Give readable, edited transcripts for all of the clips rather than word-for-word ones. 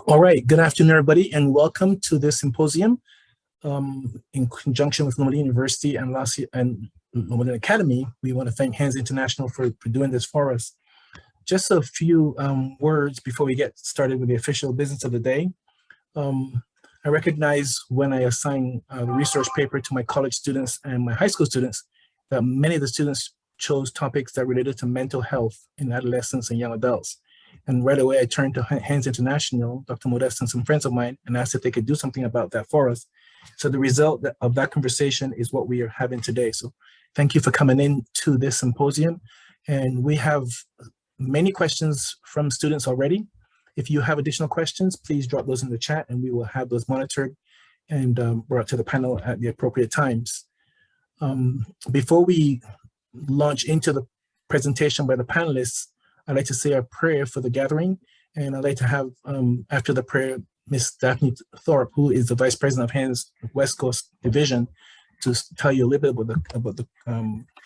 All right, good afternoon, everybody, and welcome to this symposium in conjunction with Lomeli University and Lomeli Academy. We want to thank Hands International for doing this for us. Just a few words before we get started with the official business of the day. I recognize when I assign the research paper to my college students and my high school students that many of the students chose topics that related to mental health in adolescents and young adults. And right away, I turned to Hands International, Dr. Modest, and some friends of mine, and asked if they could do something about that for us. So the result of that conversation is what we are having today. So thank you for coming in to this symposium. And we have many questions from students already. If you have additional questions, please drop those in the chat and we will have those monitored and brought to the panel at the appropriate times. Before we launch into the presentation by the panelists, I'd like to say a prayer for the gathering, and I'd like to have, after the prayer, Ms. Daphne Thorpe, who is the Vice President of Hands West Coast Division, to tell you a little bit about the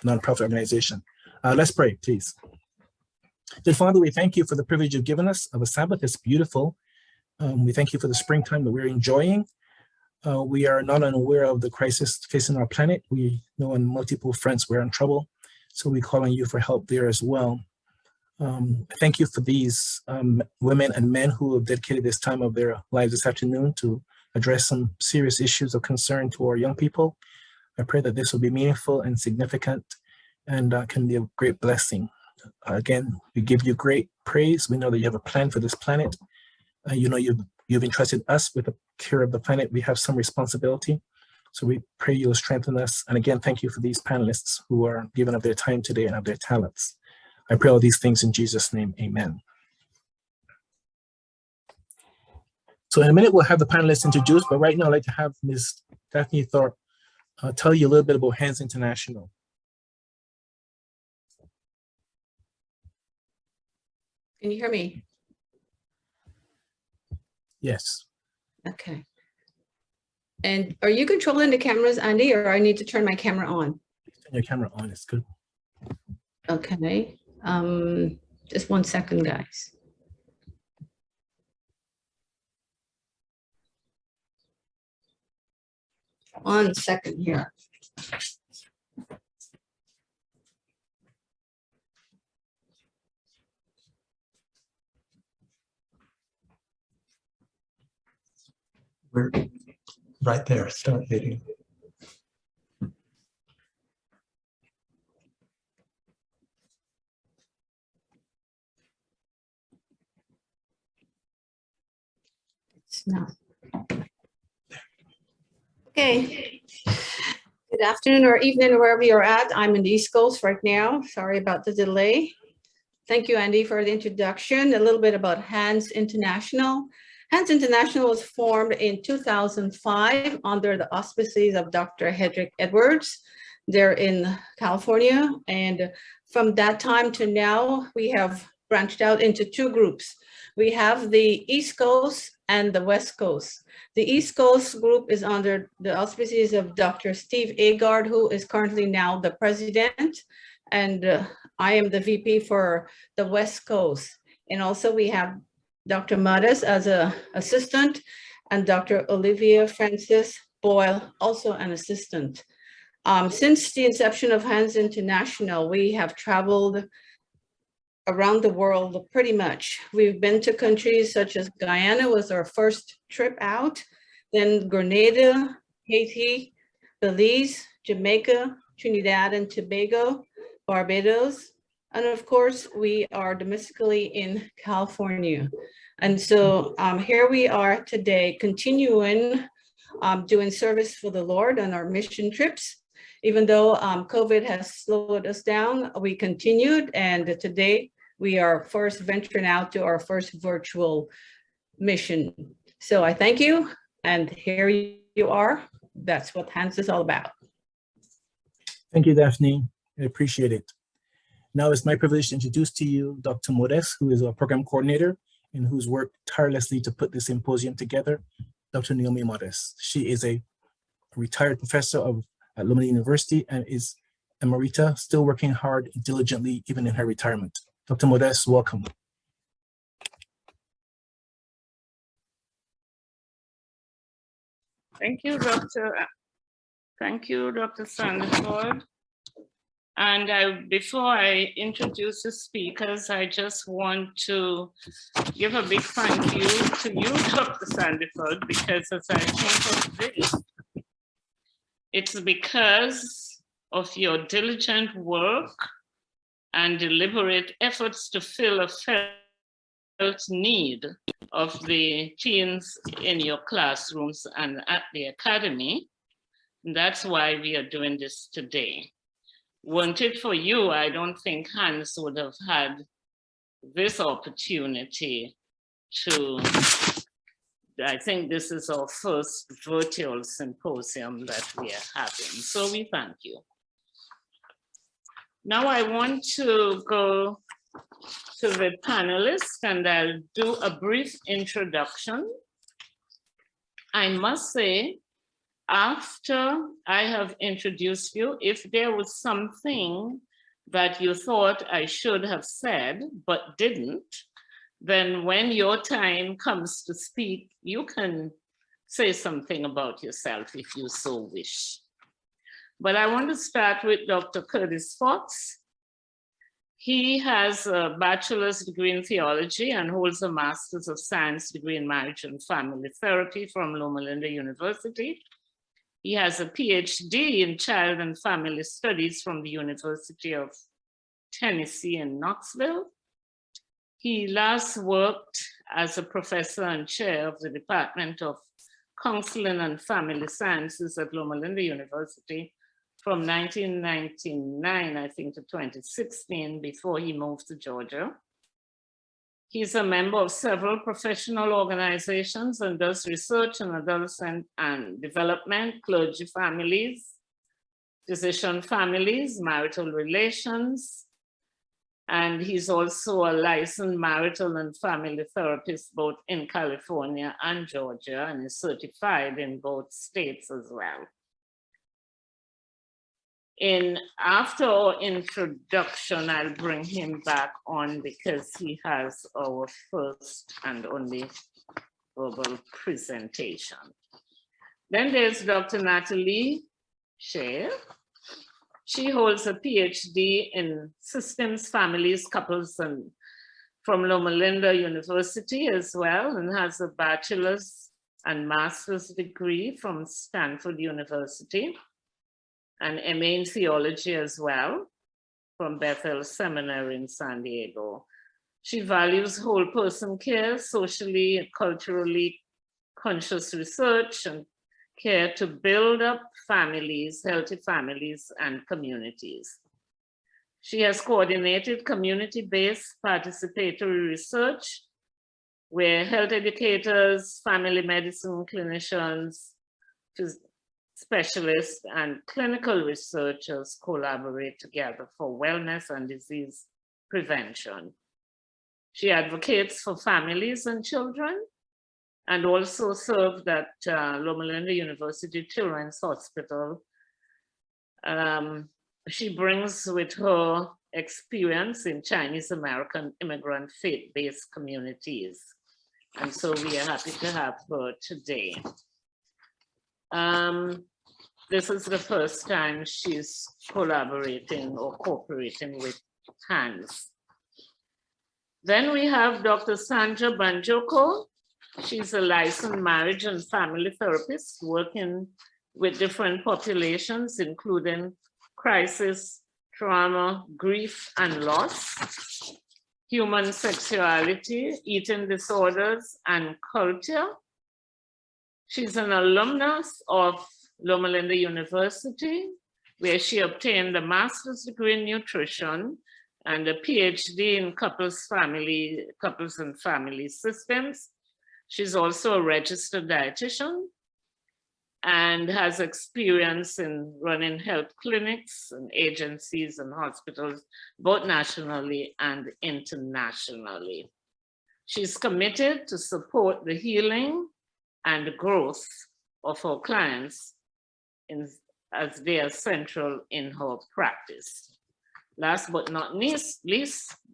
nonprofit organization. Let's pray, please. Dear Father, we thank you for the privilege you've given us of a Sabbath that's beautiful. We thank you for the springtime that we're enjoying. We are not unaware of the crisis facing our planet. We know on multiple fronts we're in trouble, so we call on you for help there as well. Thank you for these women and men who have dedicated this time of their lives this afternoon to address some serious issues of concern to our young people. I pray that this will be meaningful and significant and can be a great blessing. Again, we give you great praise. We know that you have a plan for this planet. You know you've entrusted us with the care of the planet. We have some responsibility. So we pray you'll strengthen us. And again, thank you for these panelists who are giving up their time today and of their talents. I pray all these things in Jesus' name, amen. So in a minute, we'll have the panelists introduced, but right now I'd like to have Ms. Daphne Thorpe tell you a little bit about Hands International. Can you hear me? Yes. Okay. And are you controlling the cameras, Andy, or I need to turn my camera on? Turn your camera on, it's good. Okay. Just 1 second, guys. One second here. We're right there, start video. It's not. Okay. Good afternoon or evening, wherever you're at. I'm in the East Coast right now. Sorry about the delay. Thank you, Andy, for the introduction. A little bit about Hands International. Hands International was formed in 2005 under the auspices of Dr. Hedrick Edwards. They're in California. And from that time to now, we have branched out into two groups. We have the East Coast and the West Coast. The East Coast group is under the auspices of Dr. Steve Agard, who is currently now the president. And I am the VP for the West Coast. And also we have Dr. Modest as an assistant, and Dr. Olivia Francis Boyle, also an assistant. Since the inception of Hands International, we have traveled around the world pretty much. We've been to countries such as Guyana was our first trip out, then Grenada, Haiti, Belize, Jamaica, Trinidad and Tobago, Barbados, and of course, we are domestically in California. And so here we are today, continuing doing service for the Lord on our mission trips. Even though COVID has slowed us down, we continued, and today we are first venturing out to our first virtual mission. So I thank you, and here you are. That's what Hands is all about. Thank you, Daphne. I appreciate it. Now it's my privilege to introduce to you Dr. Modest, who is our program coordinator and who's worked tirelessly to put this symposium together, Dr. Naomi Modest. She is a retired professor at Lomeli University and is emerita, still working hard diligently even in her retirement. Dr. Modest, welcome. Thank you, Dr. Sandiford. And before I introduce the speakers, I just want to give a big thank you to you, Dr. Sandiford, because as I think of this, it's because of your diligent work and deliberate efforts to fill a felt need of the teens in your classrooms and at the academy. And that's why we are doing this today. Weren't it for you, I don't think Hans would have had this opportunity to, I think this is our first virtual symposium that we are having. So we thank you. Now I want to go to the panelists and I'll do a brief introduction. I must say, after I have introduced you, if there was something that you thought I should have said but didn't, then when your time comes to speak, you can say something about yourself if you so wish. But I want to start with Dr. Curtis Fox. He has a bachelor's degree in theology and holds a master's of science degree in marriage and family therapy from Loma Linda University. He has a PhD in child and family studies from the University of Tennessee in Knoxville. He last worked as a professor and chair of the Department of Counseling and Family Sciences at Loma Linda University from 1999, I think, to 2016, before he moved to Georgia. He's a member of several professional organizations and does research on adolescent and development, clergy families, physician families, marital relations. And he's also a licensed marital and family therapist, both in California and Georgia, and is certified in both states as well. After our introduction, I'll bring him back on because he has our first and only verbal presentation. Then there's Dr. Natalie Shea. She holds a PhD in systems, families, couples, and from Loma Linda University as well, and has a bachelor's and master's degree from Stanford University, and MA in theology as well from Bethel Seminary in San Diego. She values whole person care, socially and culturally conscious research, and care to build up families, healthy families, and communities. She has coordinated community-based participatory research where health educators, family medicine clinicians, specialists, and clinical researchers collaborate together for wellness and disease prevention. She advocates for families and children, and also served at Loma Linda University Children's Hospital. She brings with her experience in Chinese American immigrant faith-based communities. And so we are happy to have her today. This is the first time she's collaborating or cooperating with Hans. Then we have Dr. Sandra Banjoko. She's a licensed marriage and family therapist working with different populations, including crisis, trauma, grief, and loss, human sexuality, eating disorders, and culture. She's an alumnus of Loma Linda University, where she obtained a master's degree in nutrition and a PhD in couples and family systems. She's also a registered dietitian and has experience in running health clinics and agencies and hospitals, both nationally and internationally. She's committed to support the healing and growth of her clients as they are central in her practice. Last but not least,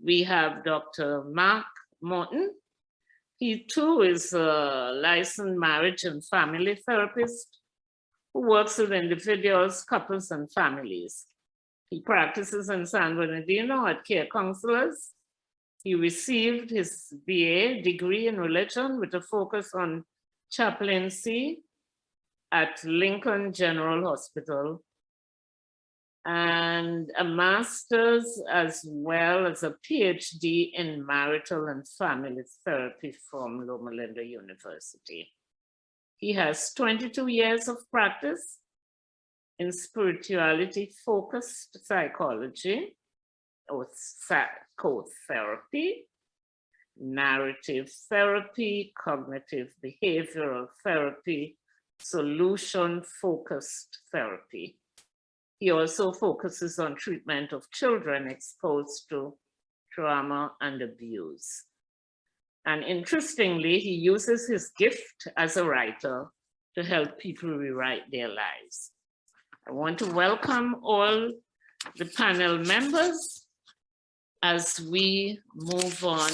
we have Dr. Mark Morton. He too is a licensed marriage and family therapist who works with individuals, couples, and families. He practices in San Bernardino at Care Counselors. He received his BA degree in religion with a focus on chaplaincy at Lincoln General Hospital, and a master's as well as a PhD in marital and family therapy from Loma Linda University. He has 22 years of practice in spirituality-focused psychology, or psychotherapy, narrative therapy, cognitive behavioral therapy, solution-focused therapy. He also focuses on treatment of children exposed to trauma and abuse. And interestingly, he uses his gift as a writer to help people rewrite their lives. I want to welcome all the panel members as we move on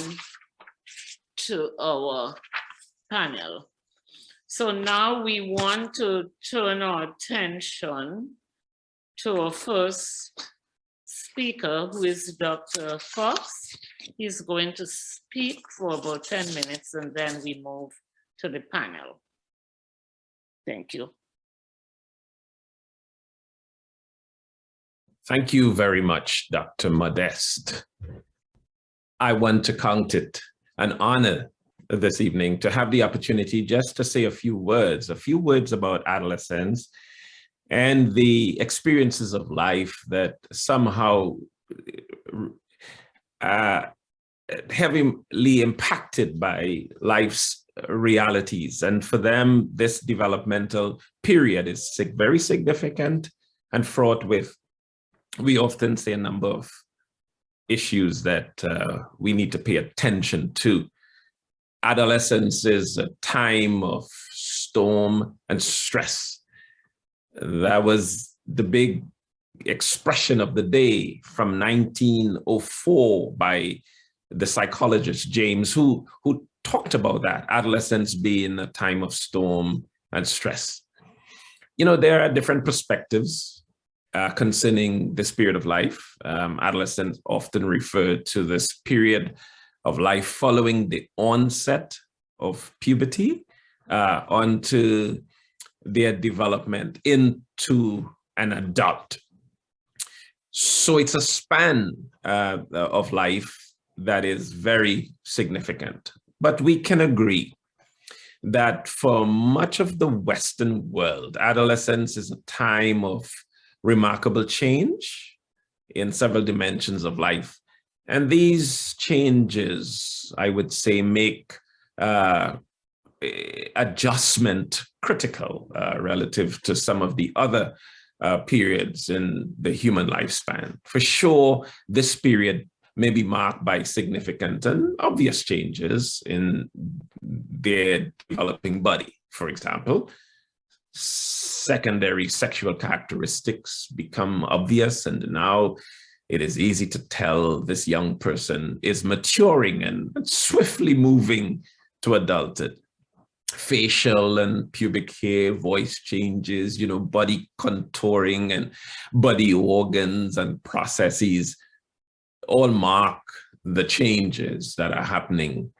to our panel. So now we want to turn our attention to our first speaker, who is Dr. Fox. He's going to speak for about 10 minutes and then we move to the panel. Thank you. Thank you very much, Dr. Modeste. I want to count it an honor this evening to have the opportunity just to say a few words about adolescence and the experiences of life that somehow heavily impacted by life's realities. And for them, this developmental period is very significant and fraught with, we often say, a number of issues that we need to pay attention to. Adolescence is a time of storm and stress. That was the big expression of the day from 1904 by the psychologist James, who talked about that, adolescence being a time of storm and stress. You know, there are different perspectives concerning this period of life. Adolescents often refer to this period of life following the onset of puberty onto their development into an adult. So it's a span of life that is very significant. But we can agree that for much of the Western world, adolescence is a time of remarkable change in several dimensions of life. And these changes, I would say, make adjustment critical relative to some of the other periods in the human lifespan. For sure, this period may be marked by significant and obvious changes in their developing body. For example, secondary sexual characteristics become obvious, and now it is easy to tell this young person is maturing and swiftly moving to adulthood. Facial and pubic hair, voice changes, you know, body contouring and body organs and processes all mark the changes that are happening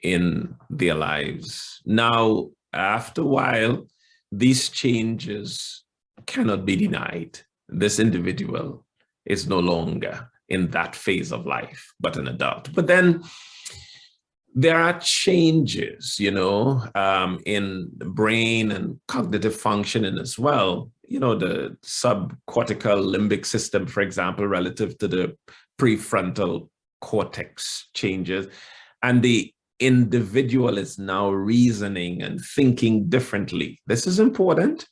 in their lives. Now, after a while, these changes cannot be denied. This individual is no longer in that phase of life, but an adult. But then there are changes, you know, in the brain and cognitive functioning as well. You know, the subcortical limbic system, for example, relative to the prefrontal cortex changes. And the individual is now reasoning and thinking differently. This is important.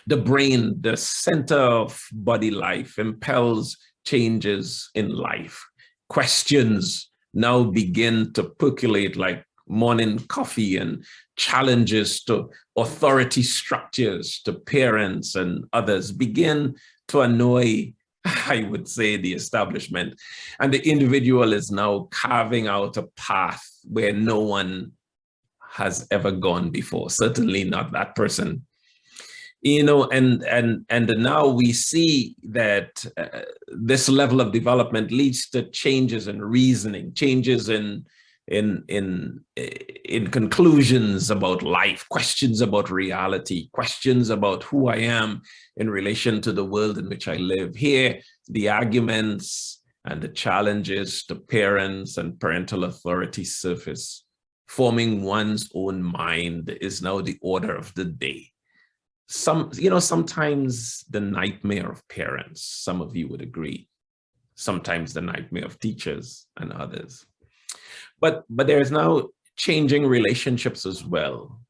The brain, the center of body life, impels changes in life. Questions now begin to percolate like morning coffee, and challenges to authority structures, to parents and others begin to annoy I would say, the establishment. And the individual is now carving out a path where no one has ever gone before, certainly not that person. You know, and now we see that this level of development leads to changes in reasoning, changes in conclusions about life, questions about reality, questions about who I am in relation to the world in which I live. Here, the arguments and the challenges to parents and parental authority surface. Forming one's own mind is now the order of the day. Sometimes the nightmare of parents, some of you would agree, sometimes the nightmare of teachers and others. But there is now changing relationships as well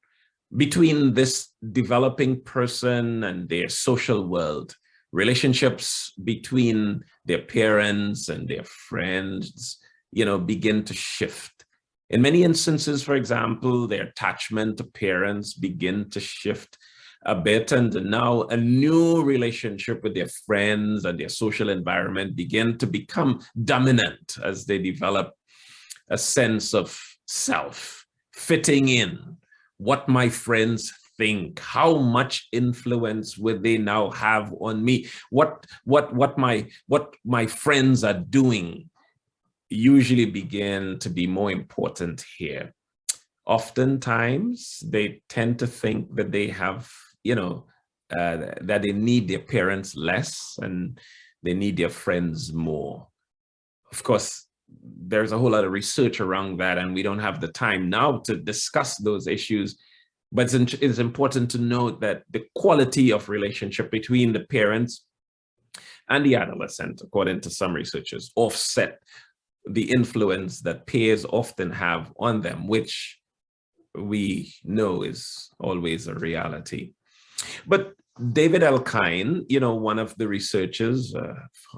between this developing person and their social world. Relationships between their parents and their friends, begin to shift. In many instances, for example, their attachment to parents begin to shift a bit, and now a new relationship with their friends and their social environment begin to become dominant as they develop a sense of self, fitting in, what my friends think, how much influence would they now have on me, what my friends are doing usually begin to be more important here. Oftentimes, they tend to think that they have, that they need their parents less and they need their friends more. Of course, there's a whole lot of research around that, and we don't have the time now to discuss those issues. But it's important to note that the quality of relationship between the parents and the adolescent, according to some researchers, offset the influence that peers often have on them, which we know is always a reality. But David Elkine, one of the researchers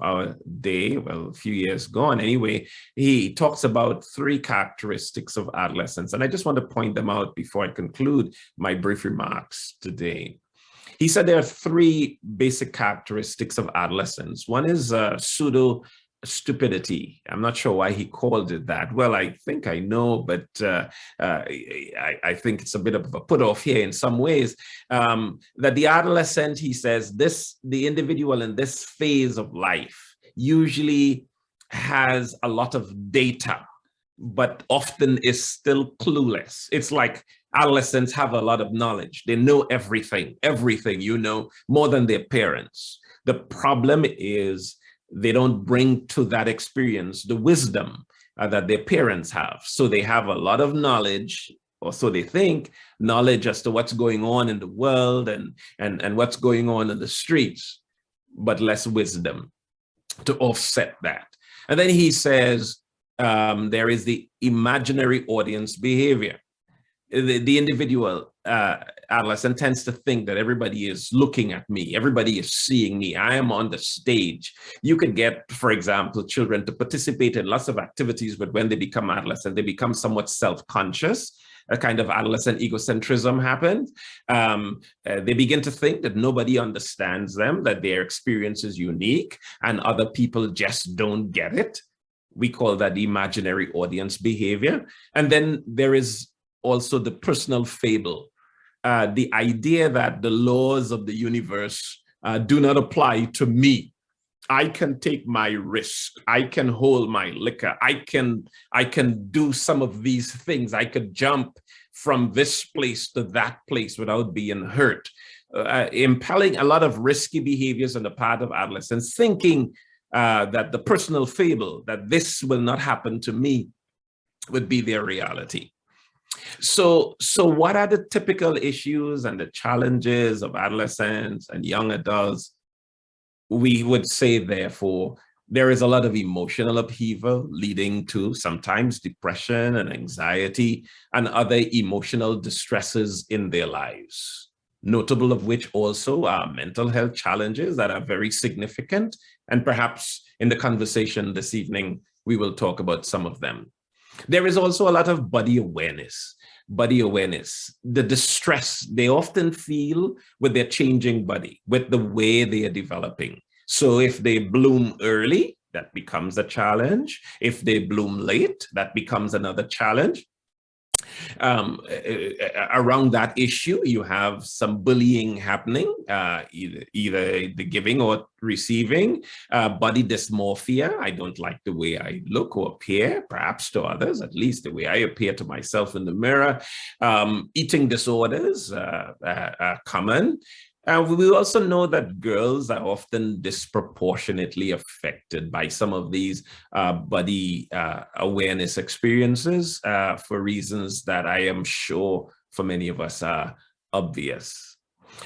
our day, well, a few years gone anyway, he talks about 3 characteristics of adolescence. And I just want to point them out before I conclude my brief remarks today. He said there are 3 basic characteristics of adolescence. One is pseudo stupidity. I'm not sure why he called it that. Well, I think I know, but I think it's a bit of a put off here in some ways. That the adolescent, he says, the individual in this phase of life usually has a lot of data, but often is still clueless. It's like adolescents have a lot of knowledge. They know everything, more than their parents. The problem is they don't bring to that experience the wisdom that their parents have. So they have a lot of knowledge, or so they think, knowledge as to what's going on in the world and what's going on in the streets, but less wisdom to offset that. And then he says there is the imaginary audience behavior. The individual adolescent tends to think that everybody is looking at me, everybody is seeing me, I am on the stage. You could get, for example, children to participate in lots of activities, but when they become adolescent, they become somewhat self-conscious. A kind of adolescent egocentrism happens. They begin to think that nobody understands them, that their experience is unique, and other people just don't get it. We call that imaginary audience behavior. And then there is also the personal fable, the idea that the laws of the universe do not apply to me. I can take my risk. I can hold my liquor. I can do some of these things. I could jump from this place to that place without being hurt. Impelling a lot of risky behaviors on the part of adolescents, thinking that the personal fable, that this will not happen to me, would be their reality. So what are the typical issues and the challenges of adolescents and young adults? We would say, therefore, there is a lot of emotional upheaval leading to sometimes depression and anxiety and other emotional distresses in their lives. Notable of which also are mental health challenges that are very significant. And perhaps in the conversation this evening, we will talk about some of them. There is also a lot of body awareness, the distress they often feel with their changing body, with the way they are developing. So if they bloom early, that becomes a challenge. If they bloom late, that becomes another challenge. Around that issue, you have some bullying happening, either the giving or receiving, body dysmorphia. I don't like the way I look or appear, perhaps to others, at least the way I appear to myself in the mirror. Eating disorders are common. We also know that girls are often disproportionately affected by some of these body awareness experiences for reasons that I am sure for many of us are obvious.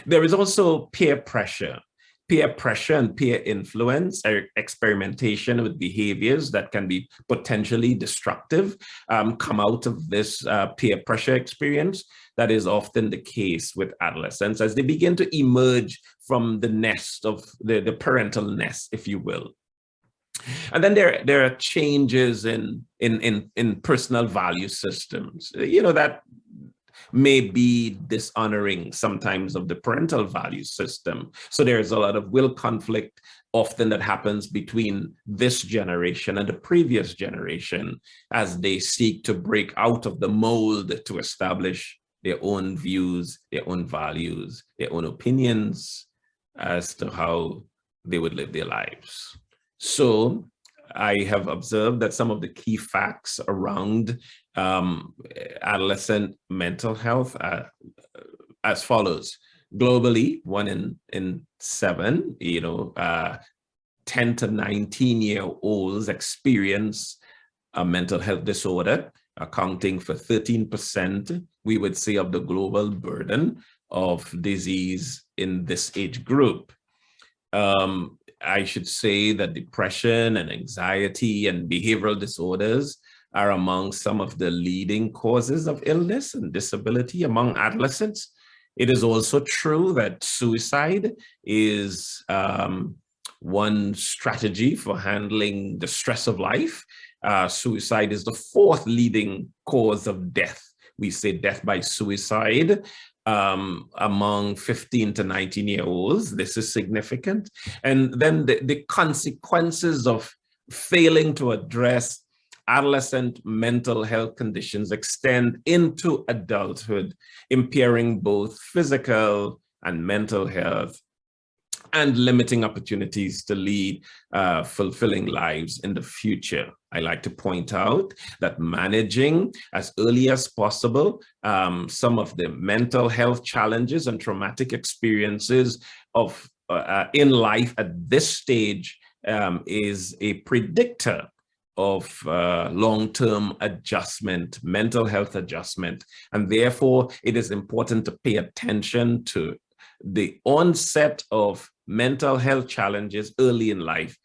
There is also peer pressure. Peer pressure and peer influence, experimentation with behaviors that can be potentially destructive come out of this peer pressure experience. That is often the case with adolescents as they begin to emerge from the nest of the parental nest, if you will. And then there are changes in personal value systems, that may be dishonoring sometimes of the parental value system. So there's a lot of will conflict often that happens between this generation and the previous generation as they seek to break out of the mold to establish their own views, their own values, their own opinions as to how they would live their lives. So I have observed that some of the key facts around adolescent mental health are as follows. Globally, 1 in 7, 10 to 19-year-olds experience a mental health disorder, accounting for 13%, we would say, of the global burden of disease in this age group. I should say that depression and anxiety and behavioral disorders are among some of the leading causes of illness and disability among adolescents. It is also true that suicide is one strategy for handling the stress of life. Suicide is the 4th leading cause of death. We say death by suicide. Among 15 to 19-year-olds, this is significant. And then the consequences of failing to address adolescent mental health conditions extend into adulthood, impairing both physical and mental health and limiting opportunities to lead fulfilling lives in the future. I like to point out that managing as early as possible some of the mental health challenges and traumatic experiences of in life at this stage is a predictor of long-term adjustment, mental health adjustment. And therefore, it is important to pay attention to the onset of mental health challenges early in life,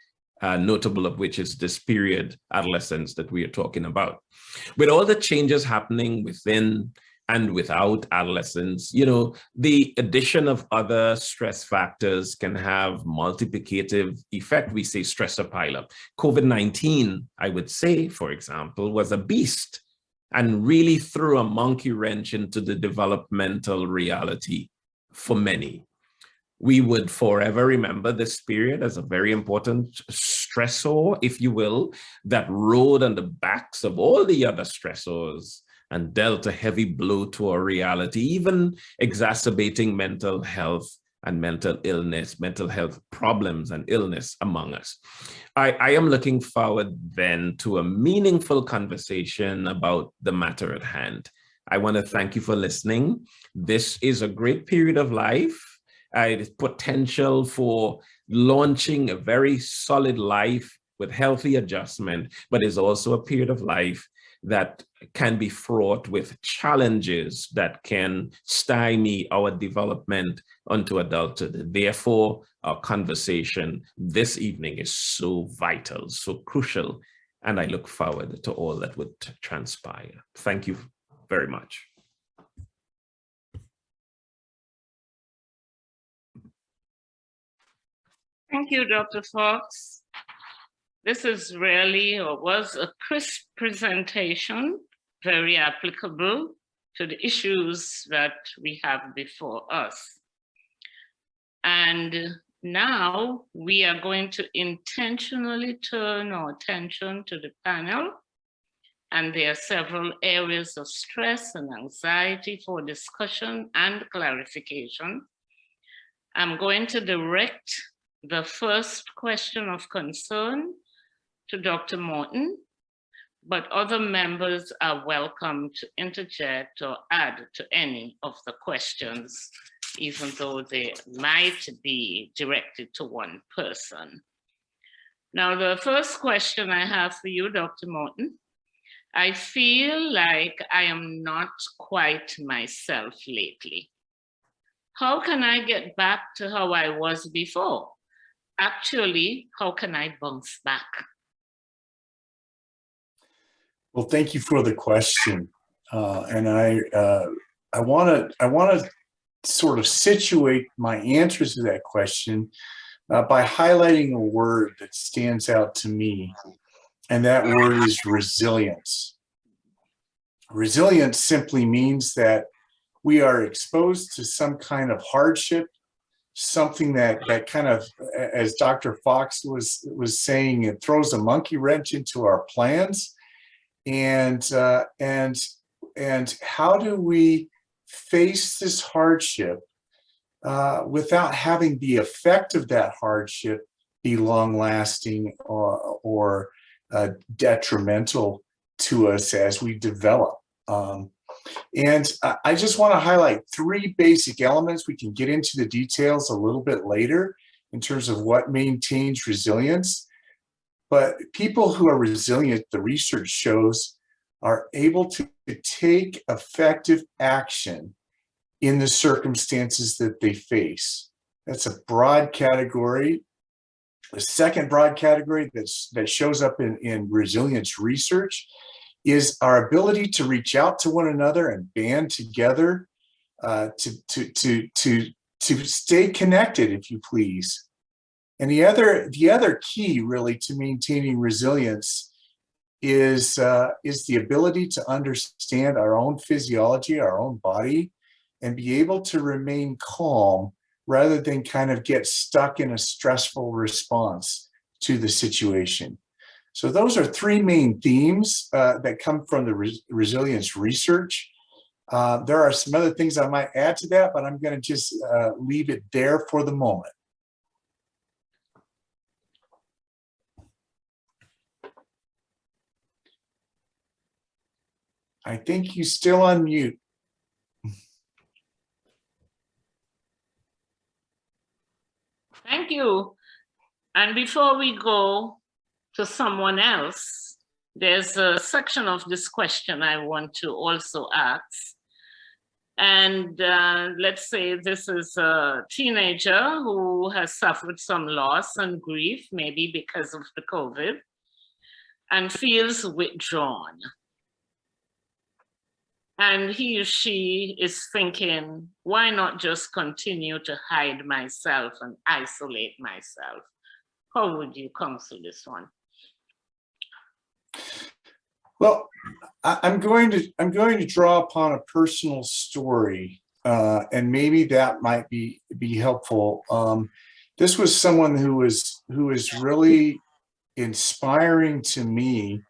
notable of which is this period, adolescence, that we are talking about. With all the changes happening within and without adolescence, the addition of other stress factors can have multiplicative effect. We say stressor pileup. COVID-19, I would say, for example, was a beast and really threw a monkey wrench into the developmental reality for many. We would forever remember this period as a very important stressor, if you will, that rode on the backs of all the other stressors and dealt a heavy blow to our reality, even exacerbating mental health and mental illness, mental health problems and illness among us. I am looking forward then to a meaningful conversation about the matter at hand. I want to thank you for listening. This is a great period of life. It is potential for launching a very solid life with healthy adjustment, but is also a period of life that can be fraught with challenges that can stymie our development onto adulthood. Therefore, our conversation this evening is so vital, so crucial, and I look forward to all that would transpire. Thank you very much. Thank you, Dr. Fox. This is really, or was, a crisp presentation, very applicable to the issues that we have before us. And Now we are going to intentionally turn our attention to the panel, and there are several areas of stress and anxiety for discussion and clarification. I'm going to direct the first question of concern to Dr. Morton, but other members are welcome to interject or add to any of the questions, even though they might be directed to one person. Now, the first question I have for you, Dr. Morton, I feel like I am not quite myself lately. How can I get back to how I was before? Actually, how can I bounce back? Well, thank you for the question, and I want to sort of situate my answers to that question by highlighting a word that stands out to me, and that word is resilience. Resilience simply means that we are exposed to some kind of hardship, something that kind of, as Dr. Fox was saying, it throws a monkey wrench into our plans. And how do we face this hardship without having the effect of that hardship be long-lasting or detrimental to us as we develop? And I just want to highlight three basic elements. We can get into the details a little bit later in terms of what maintains resilience. But people who are resilient, the research shows, are able to take effective action in the circumstances that they face. That's a broad category. The second broad category that shows up in resilience research is our ability to reach out to one another and band together to stay connected, if you please. And the other key really to maintaining resilience is the ability to understand our own physiology, our own body, and be able to remain calm rather than kind of get stuck in a stressful response to the situation. So those are three main themes that come from the resilience research. There are some other things I might add to that, but I'm going to just leave it there for the moment. I think you're still on mute. Thank you. And before we go to someone else, there's a section of this question I want to also ask. And let's say this is a teenager who has suffered some loss and grief, maybe because of the COVID, and feels withdrawn. And he or she is thinking, why not just continue to hide myself and isolate myself? How would you counsel this one? Well, I'm going to draw upon a personal story, and maybe that might be helpful. This was someone who was really inspiring to me.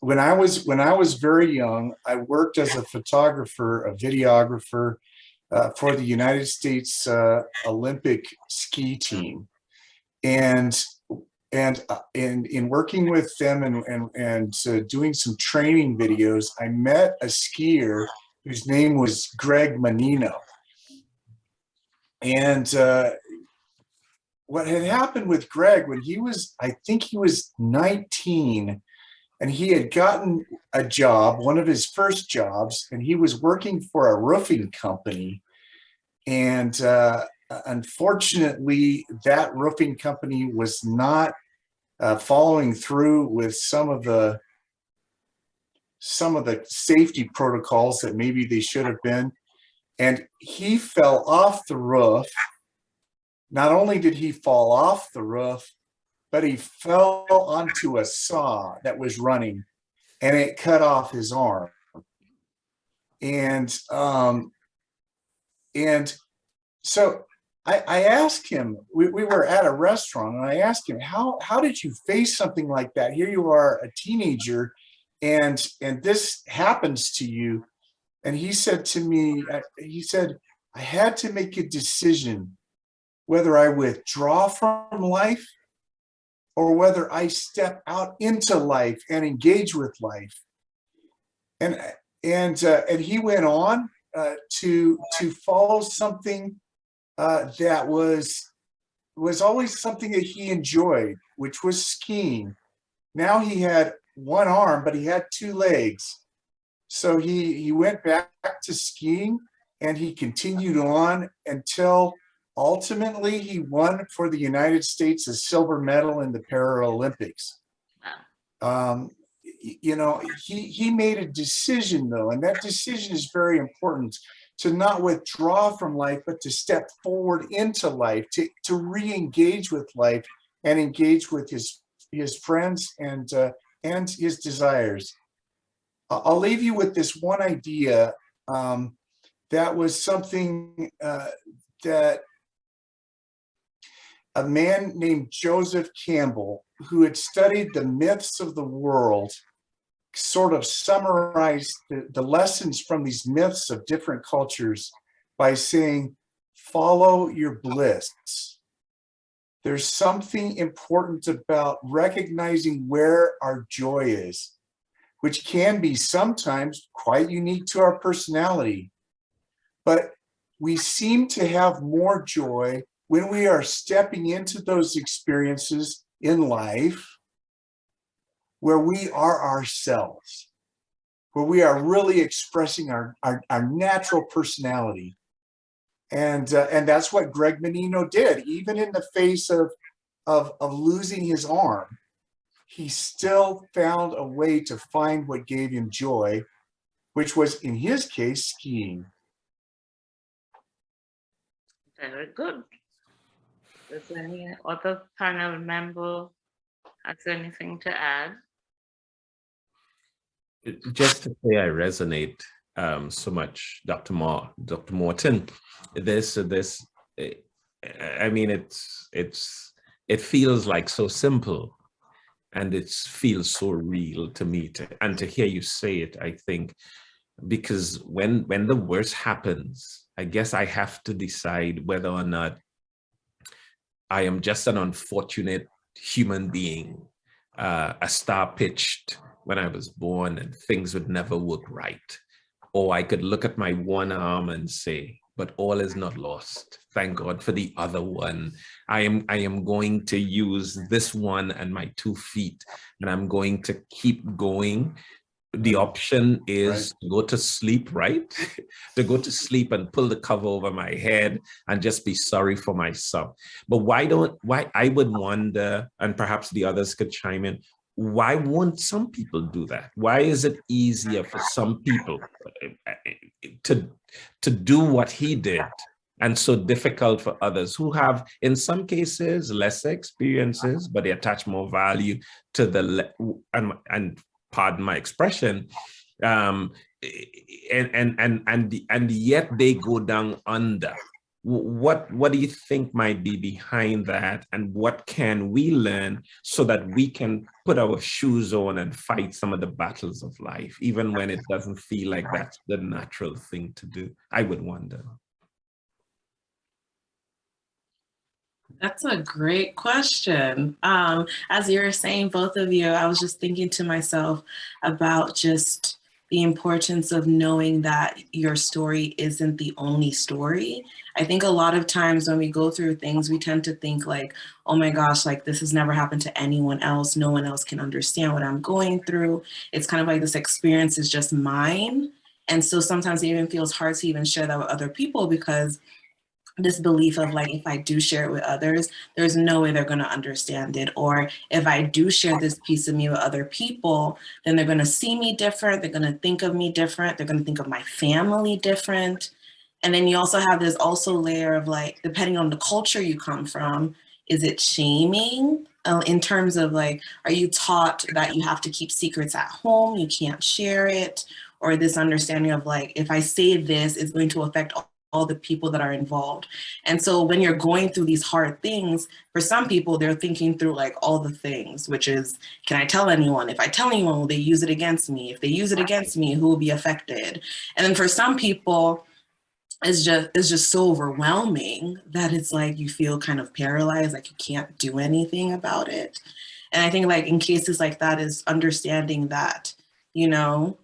When I was very young, I worked as a photographer, a videographer for the United States Olympic ski team, and in working with them and doing some training videos, I met a skier whose name was Greg Menino. And what had happened with Greg when he was, I think he was 19, and he had gotten a job, one of his first jobs, and he was working for a roofing company. And unfortunately, that roofing company was not following through with some of the safety protocols that maybe they should have been. And he fell off the roof. Not only did he fall off the roof, but he fell onto a saw that was running, and it cut off his arm. And so I asked him, we were at a restaurant, and I asked him, how did you face something like that? Here you are, a teenager, and this happens to you. And he said to me, he said, I had to make a decision whether I withdraw from life or whether I step out into life and engage with life. And he went on to follow something that was always something that he enjoyed, which was skiing. Now he had one arm, but he had two legs. So he went back to skiing, and he continued on until ultimately he won for the United States a silver medal in the Paralympics. You know, he made a decision, though, and that decision is very important, to not withdraw from life, but to step forward into life, to re-engage with life and engage with his friends and his desires. I'll leave you with this one idea. That was something that a man named Joseph Campbell, who had studied the myths of the world, sort of summarized the lessons from these myths of different cultures by saying, follow your bliss. There's something important about recognizing where our joy is, which can be sometimes quite unique to our personality. But we seem to have more joy when we are stepping into those experiences in life where we are ourselves, where we are really expressing our natural personality. And that's what Greg Menino did. Even in the face of losing his arm, he still found a way to find what gave him joy, which was, in his case, skiing. Very good. Does any other panel member has anything to add? Just to say I resonate so much, Dr. Morton. I mean, it feels like so simple, and it feels so real to me. To hear you say it, I think, because when the worst happens, I guess I have to decide whether or not I am just an unfortunate human being, a star pitched when I was born and things would never work right. Or I could look at my one arm and say, but all is not lost. Thank God for the other one. I am going to use this one and my 2 feet, and I'm going to keep going. The option is to go to sleep, right? To go to sleep and pull the cover over my head and just be sorry for myself. But why I would wonder, and perhaps the others could chime in, why won't some people do that? Why is it easier for some people to do what he did, and so difficult for others who have, in some cases, lesser experiences, but they attach more value to and pardon my expression, and yet they go down under. What do you think might be behind that, and what can we learn so that we can put our shoes on and fight some of the battles of life, even when it doesn't feel like that's the natural thing to do? I would wonder. That's a great question. As you were saying, both of you, I was just thinking to myself about just the importance of knowing that your story isn't the only story. I think a lot of times when we go through things, we tend to think like, oh my gosh, like this has never happened to anyone else. No one else can understand what I'm going through. It's kind of like this experience is just mine. And so sometimes it even feels hard to even share that with other people, because this belief of like, if I do share it with others, there's no way they're going to understand it. Or if I do share this piece of me with other people, then they're going to see me different. They're going to think of me different. They're going to think of my family different. And then you also have this also layer of like, depending on the culture you come from, is it shaming in terms of like, are you taught that you have to keep secrets at home? You can't share it? Or this understanding of like, if I say this, it's going to affect all the people that are involved. And so when you're going through these hard things, for some people, they're thinking through like all the things, which is, can I tell anyone? If I tell anyone, will they use it against me? If they use it against me, who will be affected? And then for some people, it's just so overwhelming that it's like you feel kind of paralyzed, like you can't do anything about it. And I think like in cases like that is understanding that, you know,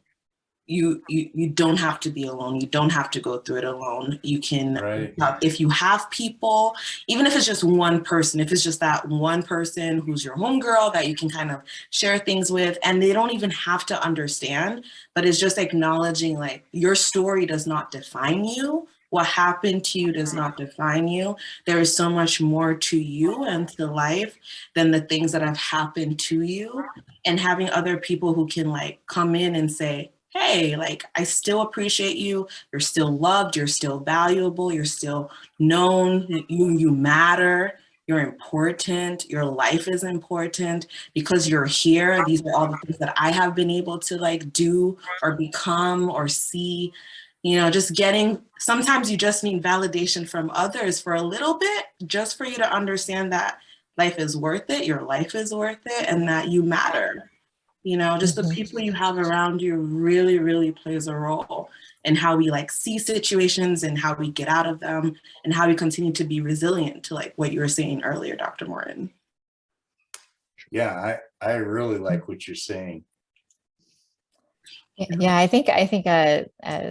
you don't have to be alone. You don't have to go through it alone. You can, Right. if you have people, even if it's just one person, if it's just that one person who's your homegirl that you can kind of share things with, and they don't even have to understand, but it's just acknowledging like your story does not define you. What happened to you does not define you. There is so much more to you and to life than the things that have happened to you. And having other people who can like come in and say, hey, like, I still appreciate you. You're still loved. You're still valuable. You're still known. You matter. You're important. Your life is important because you're here. These are all the things that I have been able to like do or become or see. You know, just getting, sometimes you just need validation from others for a little bit, just for you to understand that life is worth it, your life is worth it, and that you matter. You know, just the people you have around you really, really plays a role in how we like see situations and how we get out of them and how we continue to be resilient to like what you were saying earlier, Dr. Morton. Yeah, I really like what you're saying. Yeah, I think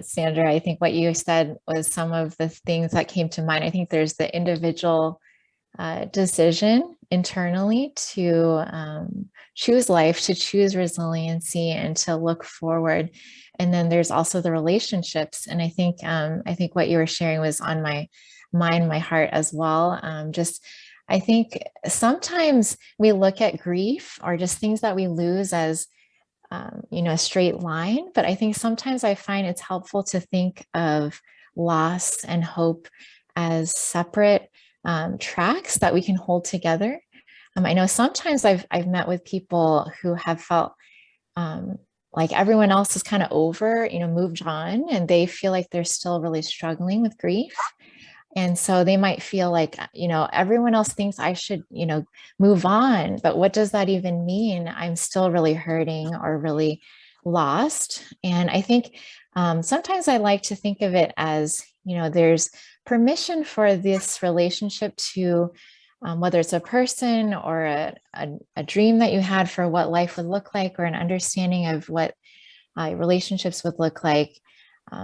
Sandra, I think what you said was some of the things that came to mind. I think there's the individual decision internally to choose life, to choose resiliency, and to look forward. And then there's also the relationships. And I think what you were sharing was on my mind, my heart as well. I think sometimes we look at grief or just things that we lose as a straight line. But I think sometimes I find it's helpful to think of loss and hope as separate tracks that we can hold together. I know sometimes I've met with people who have felt like everyone else is kind of over, moved on, and they feel like they're still really struggling with grief. And so they might feel like, everyone else thinks I should, move on. But what does that even mean? I'm still really hurting or really lost. And I think sometimes I like to think of it as, there's permission for this relationship to, whether it's a person or a dream that you had for what life would look like, or an understanding of what relationships would look like.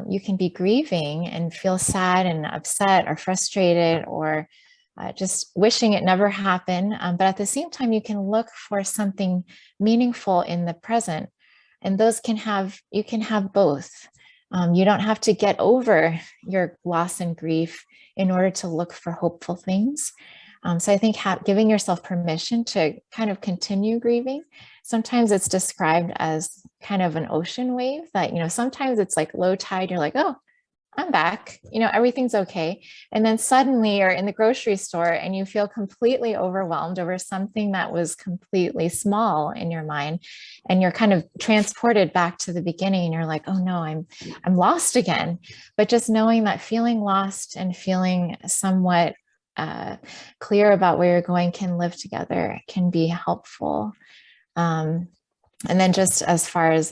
You can be grieving and feel sad and upset or frustrated or just wishing it never happened. But at the same time, you can look for something meaningful in the present. And you can have both. You don't have to get over your loss and grief in order to look for hopeful things. So I think giving yourself permission to kind of continue grieving. Sometimes it's described as kind of an ocean wave that, sometimes it's like low tide. You're like, oh, I'm back, everything's okay. And then suddenly you're in the grocery store and you feel completely overwhelmed over something that was completely small in your mind. And you're kind of transported back to the beginning and you're like, oh no, I'm lost again. But just knowing that feeling lost and feeling somewhat clear about where you're going can live together, can be helpful. And then just as far as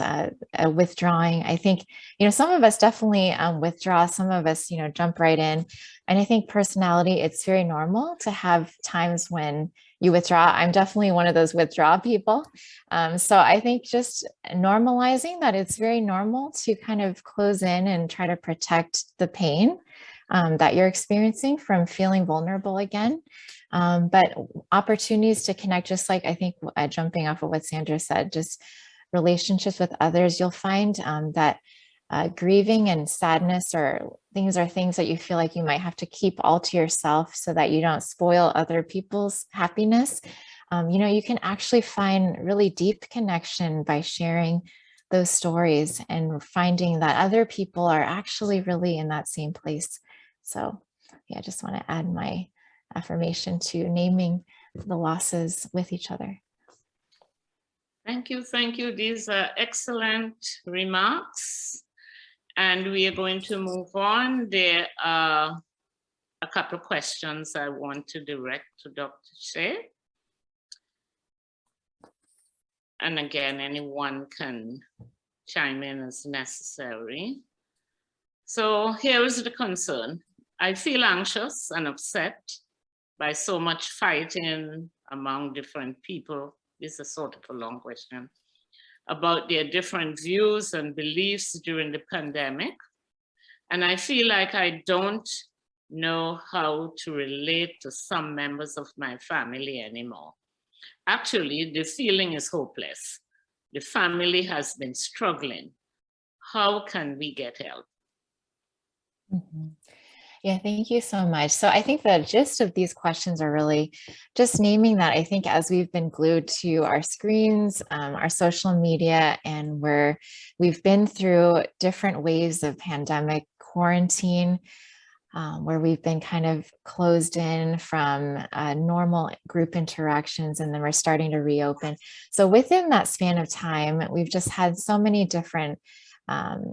withdrawing, I think, some of us definitely withdraw, some of us, jump right in. And I think personality, it's very normal to have times when you withdraw. I'm definitely one of those withdraw people. So I think just normalizing that it's very normal to kind of close in and try to protect the pain that you're experiencing from feeling vulnerable again. But opportunities to connect, just like I think jumping off of what Sandra said, just relationships with others, you'll find that grieving and sadness are things that you feel like you might have to keep all to yourself so that you don't spoil other people's happiness. You can actually find really deep connection by sharing those stories and finding that other people are actually really in that same place. So yeah, I just want to add my affirmation to naming the losses with each other. Thank you. These are excellent remarks. And we are going to move on. There are a couple of questions I want to direct to Dr. Shea. And again, anyone can chime in as necessary. So here is the concern. I feel anxious and upset by so much fighting among different people. This is sort of a long question about their different views and beliefs during the pandemic. And I feel like I don't know how to relate to some members of my family anymore. Actually, the feeling is hopeless. The family has been struggling. How can we get help? Mhm. Yeah, thank you so much. So I think the gist of these questions are really just naming that. I think as we've been glued to our screens, our social media, and we've been through different waves of pandemic quarantine, where we've been kind of closed in from normal group interactions, and then we're starting to reopen. So within that span of time, we've just had so many different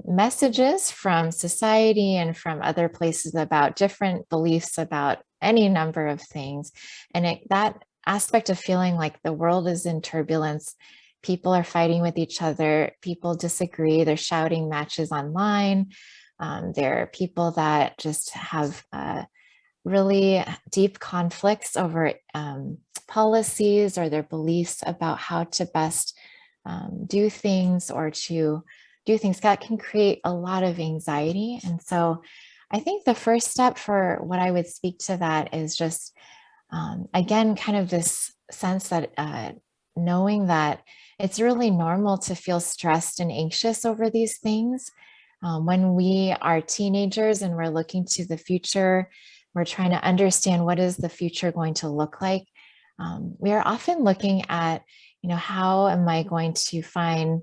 messages from society and from other places about different beliefs about any number of things. And that aspect of feeling like the world is in turbulence, people are fighting with each other, people disagree, they're shouting matches online. There are people that just have really deep conflicts over policies or their beliefs about how to best do things, or to do things that can create a lot of anxiety. And so I think the first step for what I would speak to that is just, again, kind of this sense that knowing that it's really normal to feel stressed and anxious over these things. When we are teenagers and we're looking to the future, we're trying to understand what is the future going to look like. We are often looking at, how am I going to find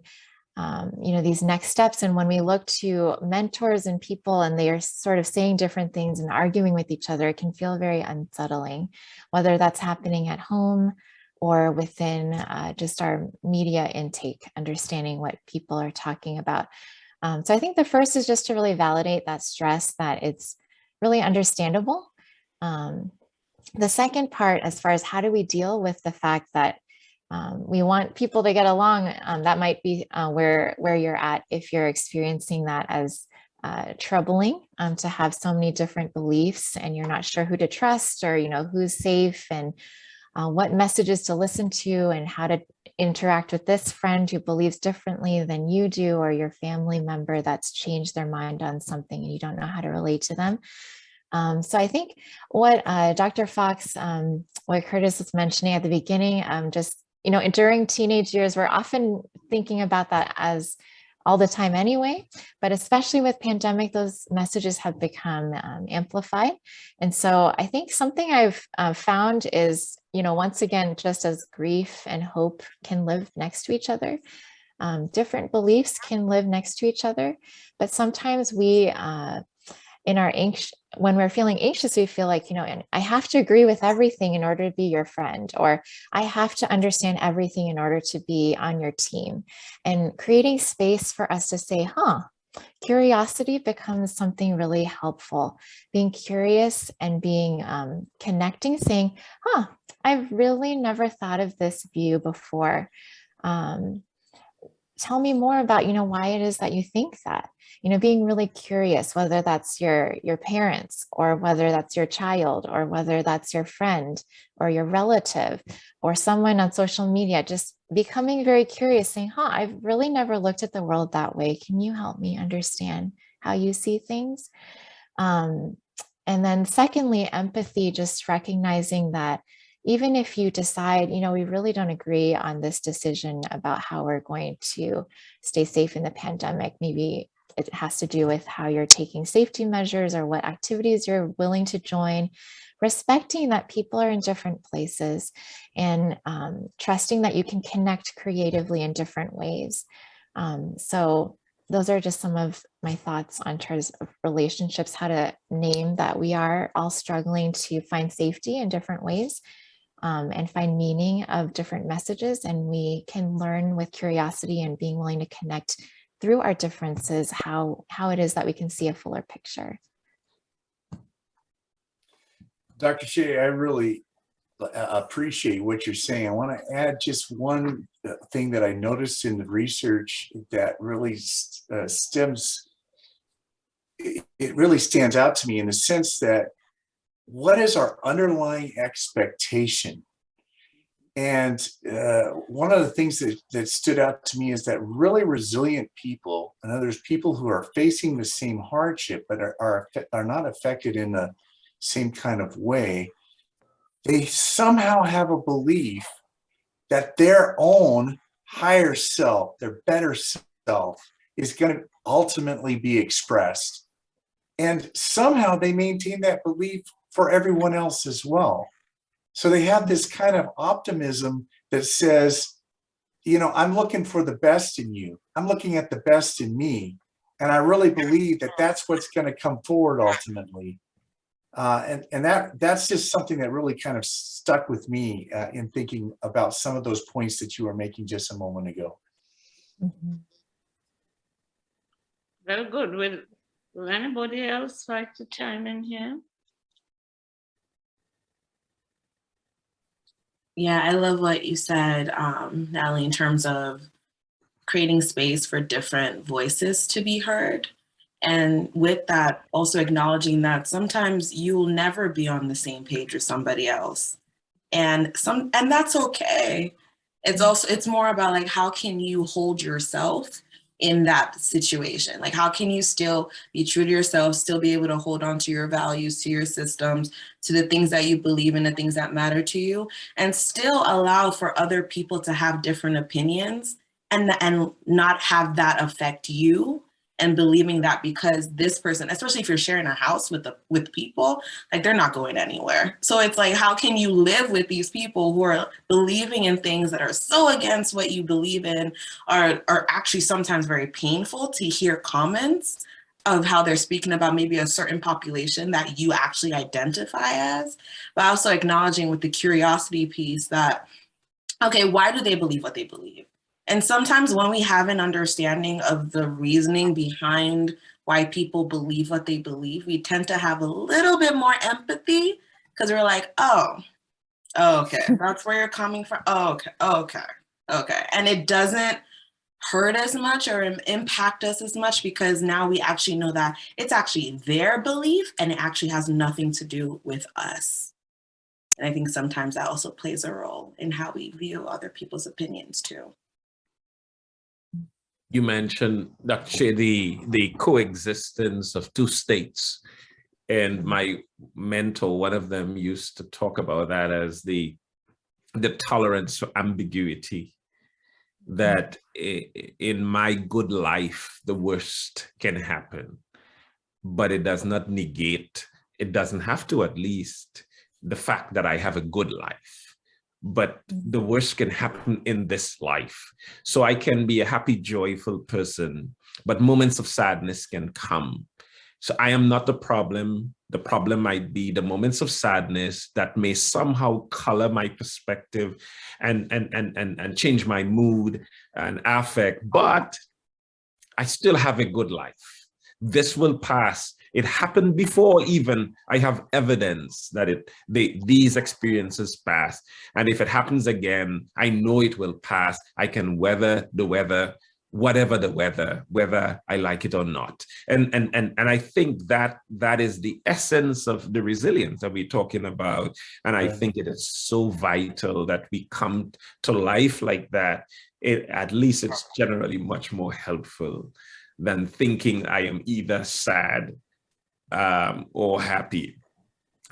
these next steps. And when we look to mentors and people and they are sort of saying different things and arguing with each other, it can feel very unsettling, whether that's happening at home or within just our media intake, understanding what people are talking about. So I think the first is just to really validate that stress, that it's really understandable. The second part, as far as how do we deal with the fact that we want people to get along, that might be where you're at, if you're experiencing that as troubling, to have so many different beliefs and you're not sure who to trust, or who's safe, and what messages to listen to, and how to interact with this friend who believes differently than you do, or your family member that's changed their mind on something and you don't know how to relate to them. So I think what Dr. Fox, what Curtis was mentioning at the beginning, just during teenage years, we're often thinking about that as all the time anyway, but especially with pandemic, those messages have become amplified. And so I think something I've found is, once again, just as grief and hope can live next to each other, different beliefs can live next to each other, but sometimes we, when we're feeling anxious, we feel like, and I have to agree with everything in order to be your friend, or I have to understand everything in order to be on your team. And creating space for us to say, curiosity becomes something really helpful. Being curious and being connecting, saying, I've really never thought of this view before. Tell me more about, why it is that you think that. Being really curious, whether that's your parents, or whether that's your child, or whether that's your friend or your relative or someone on social media, just becoming very curious, saying, I've really never looked at the world that way. Can you help me understand how you see things? And then secondly, empathy, just recognizing that even if you decide, we really don't agree on this decision about how we're going to stay safe in the pandemic, maybe it has to do with how you're taking safety measures or what activities you're willing to join, respecting that people are in different places, and trusting that you can connect creatively in different ways. So those are just some of my thoughts on terms of relationships, how to name that we are all struggling to find safety in different ways, and find meaning of different messages. And we can learn with curiosity and being willing to connect through our differences, how it is that we can see a fuller picture. Dr. Shea, I really appreciate what you're saying. I want to add just one thing that I noticed in the research that really it really stands out to me in the sense that what is our underlying expectation? And one of the things that stood out to me is that really resilient people, in other words, people who are facing the same hardship but are not affected in the same kind of way, they somehow have a belief that their own higher self, their better self, is going to ultimately be expressed. And somehow they maintain that belief for everyone else as well. So they have this kind of optimism that says, you know, I'm looking for the best in you. I'm looking at the best in me. And I really believe that that's what's going to come forward ultimately. And that's just something that really kind of stuck with me in thinking about some of those points that you were making just a moment ago. Mm-hmm. Very good. Will anybody else like to chime in here? Yeah, I love what you said, Natalie, in terms of creating space for different voices to be heard. And with that, also acknowledging that sometimes you'll never be on the same page with somebody else. And that's okay. It's more about like, how can you hold yourself in that situation? Like, how can you still be true to yourself, still be able to hold on to your values, to your systems, to the things that you believe in, the things that matter to you, and still allow for other people to have different opinions and not have that affect you, and believing that because this person, especially if you're sharing a house with people, like they're not going anywhere. So it's like, how can you live with these people who are believing in things that are so against what you believe in, are actually sometimes very painful to hear comments of how they're speaking about maybe a certain population that you actually identify as, but also acknowledging with the curiosity piece that, okay, why do they believe what they believe? And sometimes when we have an understanding of the reasoning behind why people believe what they believe, we tend to have a little bit more empathy because we're like, oh, okay, that's where you're coming from. Oh, okay. And it doesn't hurt as much or impact us as much because now we actually know that it's actually their belief and it actually has nothing to do with us. And I think sometimes that also plays a role in how we view other people's opinions too. You mentioned, Dr. Shea, the coexistence of two states. And my mentor, one of them used to talk about that as the tolerance for ambiguity, that in my good life, the worst can happen, but it does not negate, it doesn't have to at least, the fact that I have a good life. But the worst can happen in this life. So I can be a happy, joyful person, but moments of sadness can come. So I am not the problem. The problem might be the moments of sadness that may somehow color my perspective and change my mood and affect, but I still have a good life. This will pass. It happened before even I have evidence that these experiences pass. And if it happens again, I know it will pass. I can weather the weather, whatever the weather, whether I like it or not. And I think that is the essence of the resilience that we're talking about. And I think it is so vital that we come to life like that. At least it's generally much more helpful than thinking I am either sad or happy.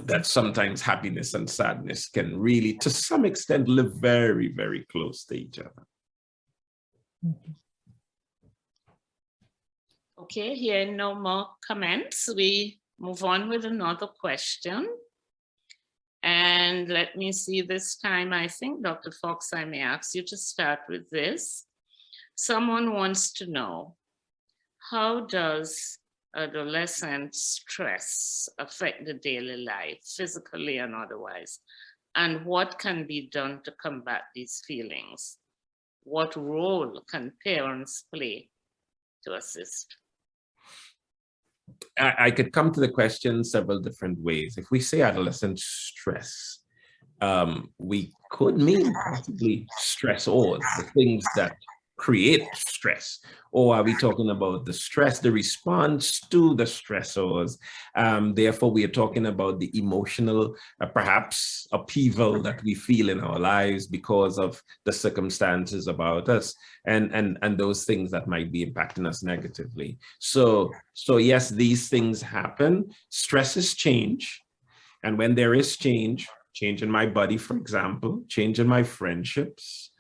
That sometimes happiness and sadness can really, to some extent, live very, very close to each other. Okay, here no more comments. We move on with another question. And let me see, this time, I think, Dr. Fox, I may ask you to start with this. Someone wants to know, how does adolescent stress affect the daily life, physically and otherwise? And what can be done to combat these feelings? What role can parents play to assist? I could come to the question several different ways. If we say adolescent stress, we could mean possibly stressors, the things that create stress, or are we talking about the stress, the response to the stressors? Therefore, we are talking about the emotional, perhaps upheaval that we feel in our lives because of the circumstances about us, and those things that might be impacting us negatively. So yes, these things happen. Stresses change, and when there is change in my body, for example, change in my friendships,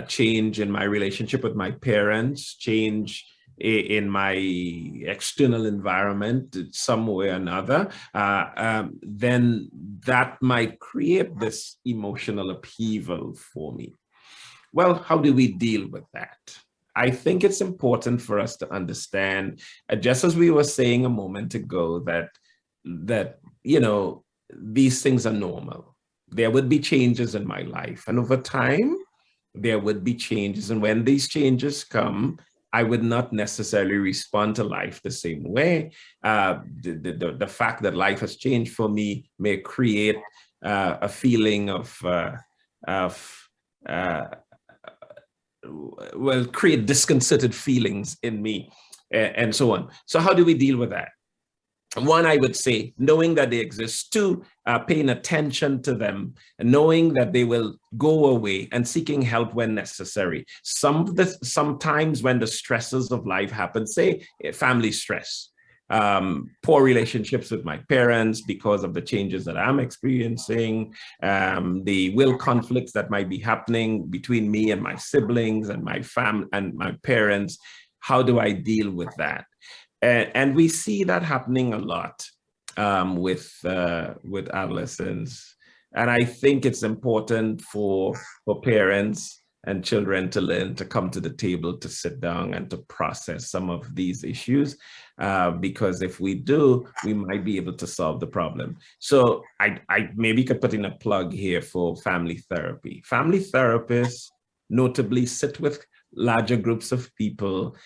change in my relationship with my parents, change in my external environment some way or another, then that might create this emotional upheaval for me. Well, how do we deal with that? I think it's important for us to understand, just as we were saying a moment ago, that these things are normal. There would be changes in my life, and over time, there would be changes. And when these changes come, I would not necessarily respond to life the same way. The fact that life has changed for me may create a feeling create disconcerted feelings in me, and so on. So how do we deal with that? One, I would say, knowing that they exist. Two, paying attention to them, knowing that they will go away, and seeking help when necessary. Sometimes when the stresses of life happen, say family stress, poor relationships with my parents because of the changes that I'm experiencing, the will conflicts that might be happening between me and my siblings and my family and my parents. How do I deal with that? And we see that happening a lot with adolescents. And I think it's important for parents and children to learn to come to the table, to sit down and to process some of these issues, because if we do, we might be able to solve the problem. So I maybe could put in a plug here for family therapy. Family therapists notably sit with larger groups of people,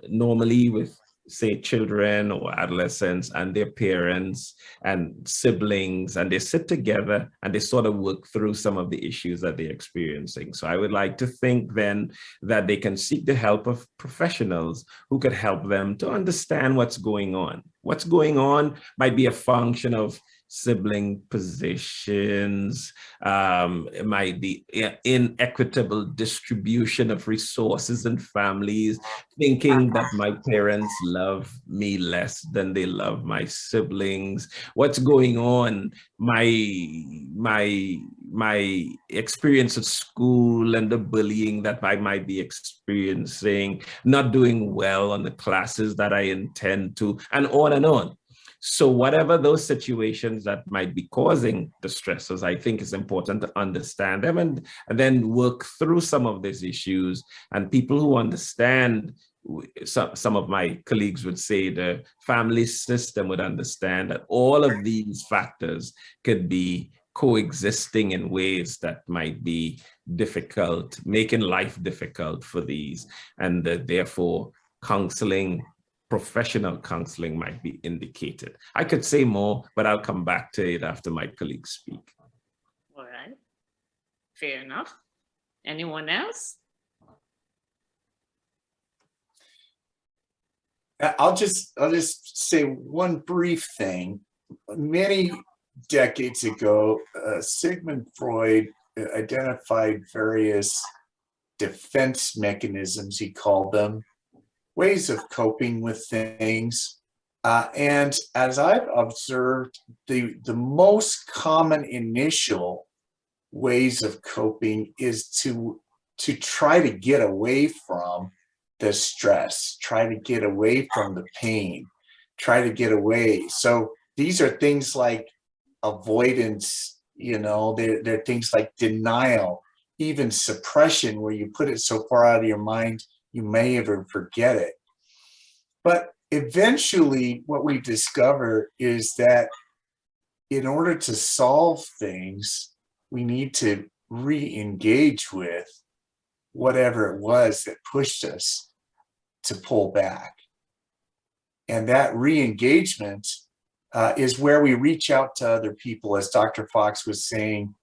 normally with, say, children or adolescents and their parents and siblings, and they sit together and they sort of work through some of the issues that they're experiencing. So I would like to think then that they can seek the help of professionals who could help them to understand what's going on. What's going on might be a function of sibling positions, it might be inequitable distribution of resources in families, thinking that my parents love me less than they love my siblings. What's going on? My experience at school and the bullying that I might be experiencing, not doing well on the classes that I intend to, and on and on. So whatever those situations that might be causing the stresses, I think it's important to understand them and then work through some of these issues. And people who understand, some of my colleagues would say the family system would understand that all of these factors could be coexisting in ways that might be difficult, making life difficult for these. And therefore, professional counseling might be indicated. I could say more, but I'll come back to it after my colleagues speak. All right, fair enough. Anyone else? I'll just say one brief thing. Many decades ago, Sigmund Freud identified various defense mechanisms, he called them, ways of coping with things. And as I've observed, the most common initial ways of coping is to try to get away from the stress, try to get away from the pain, try to get away. So these are things like avoidance, they're things like denial, even suppression, where you put it so far out of your mind, you may even forget it. But eventually what we discover is that in order to solve things, we need to re-engage with whatever it was that pushed us. to pull back. And that re-engagement is where we reach out to other people, as Dr. Fox was saying,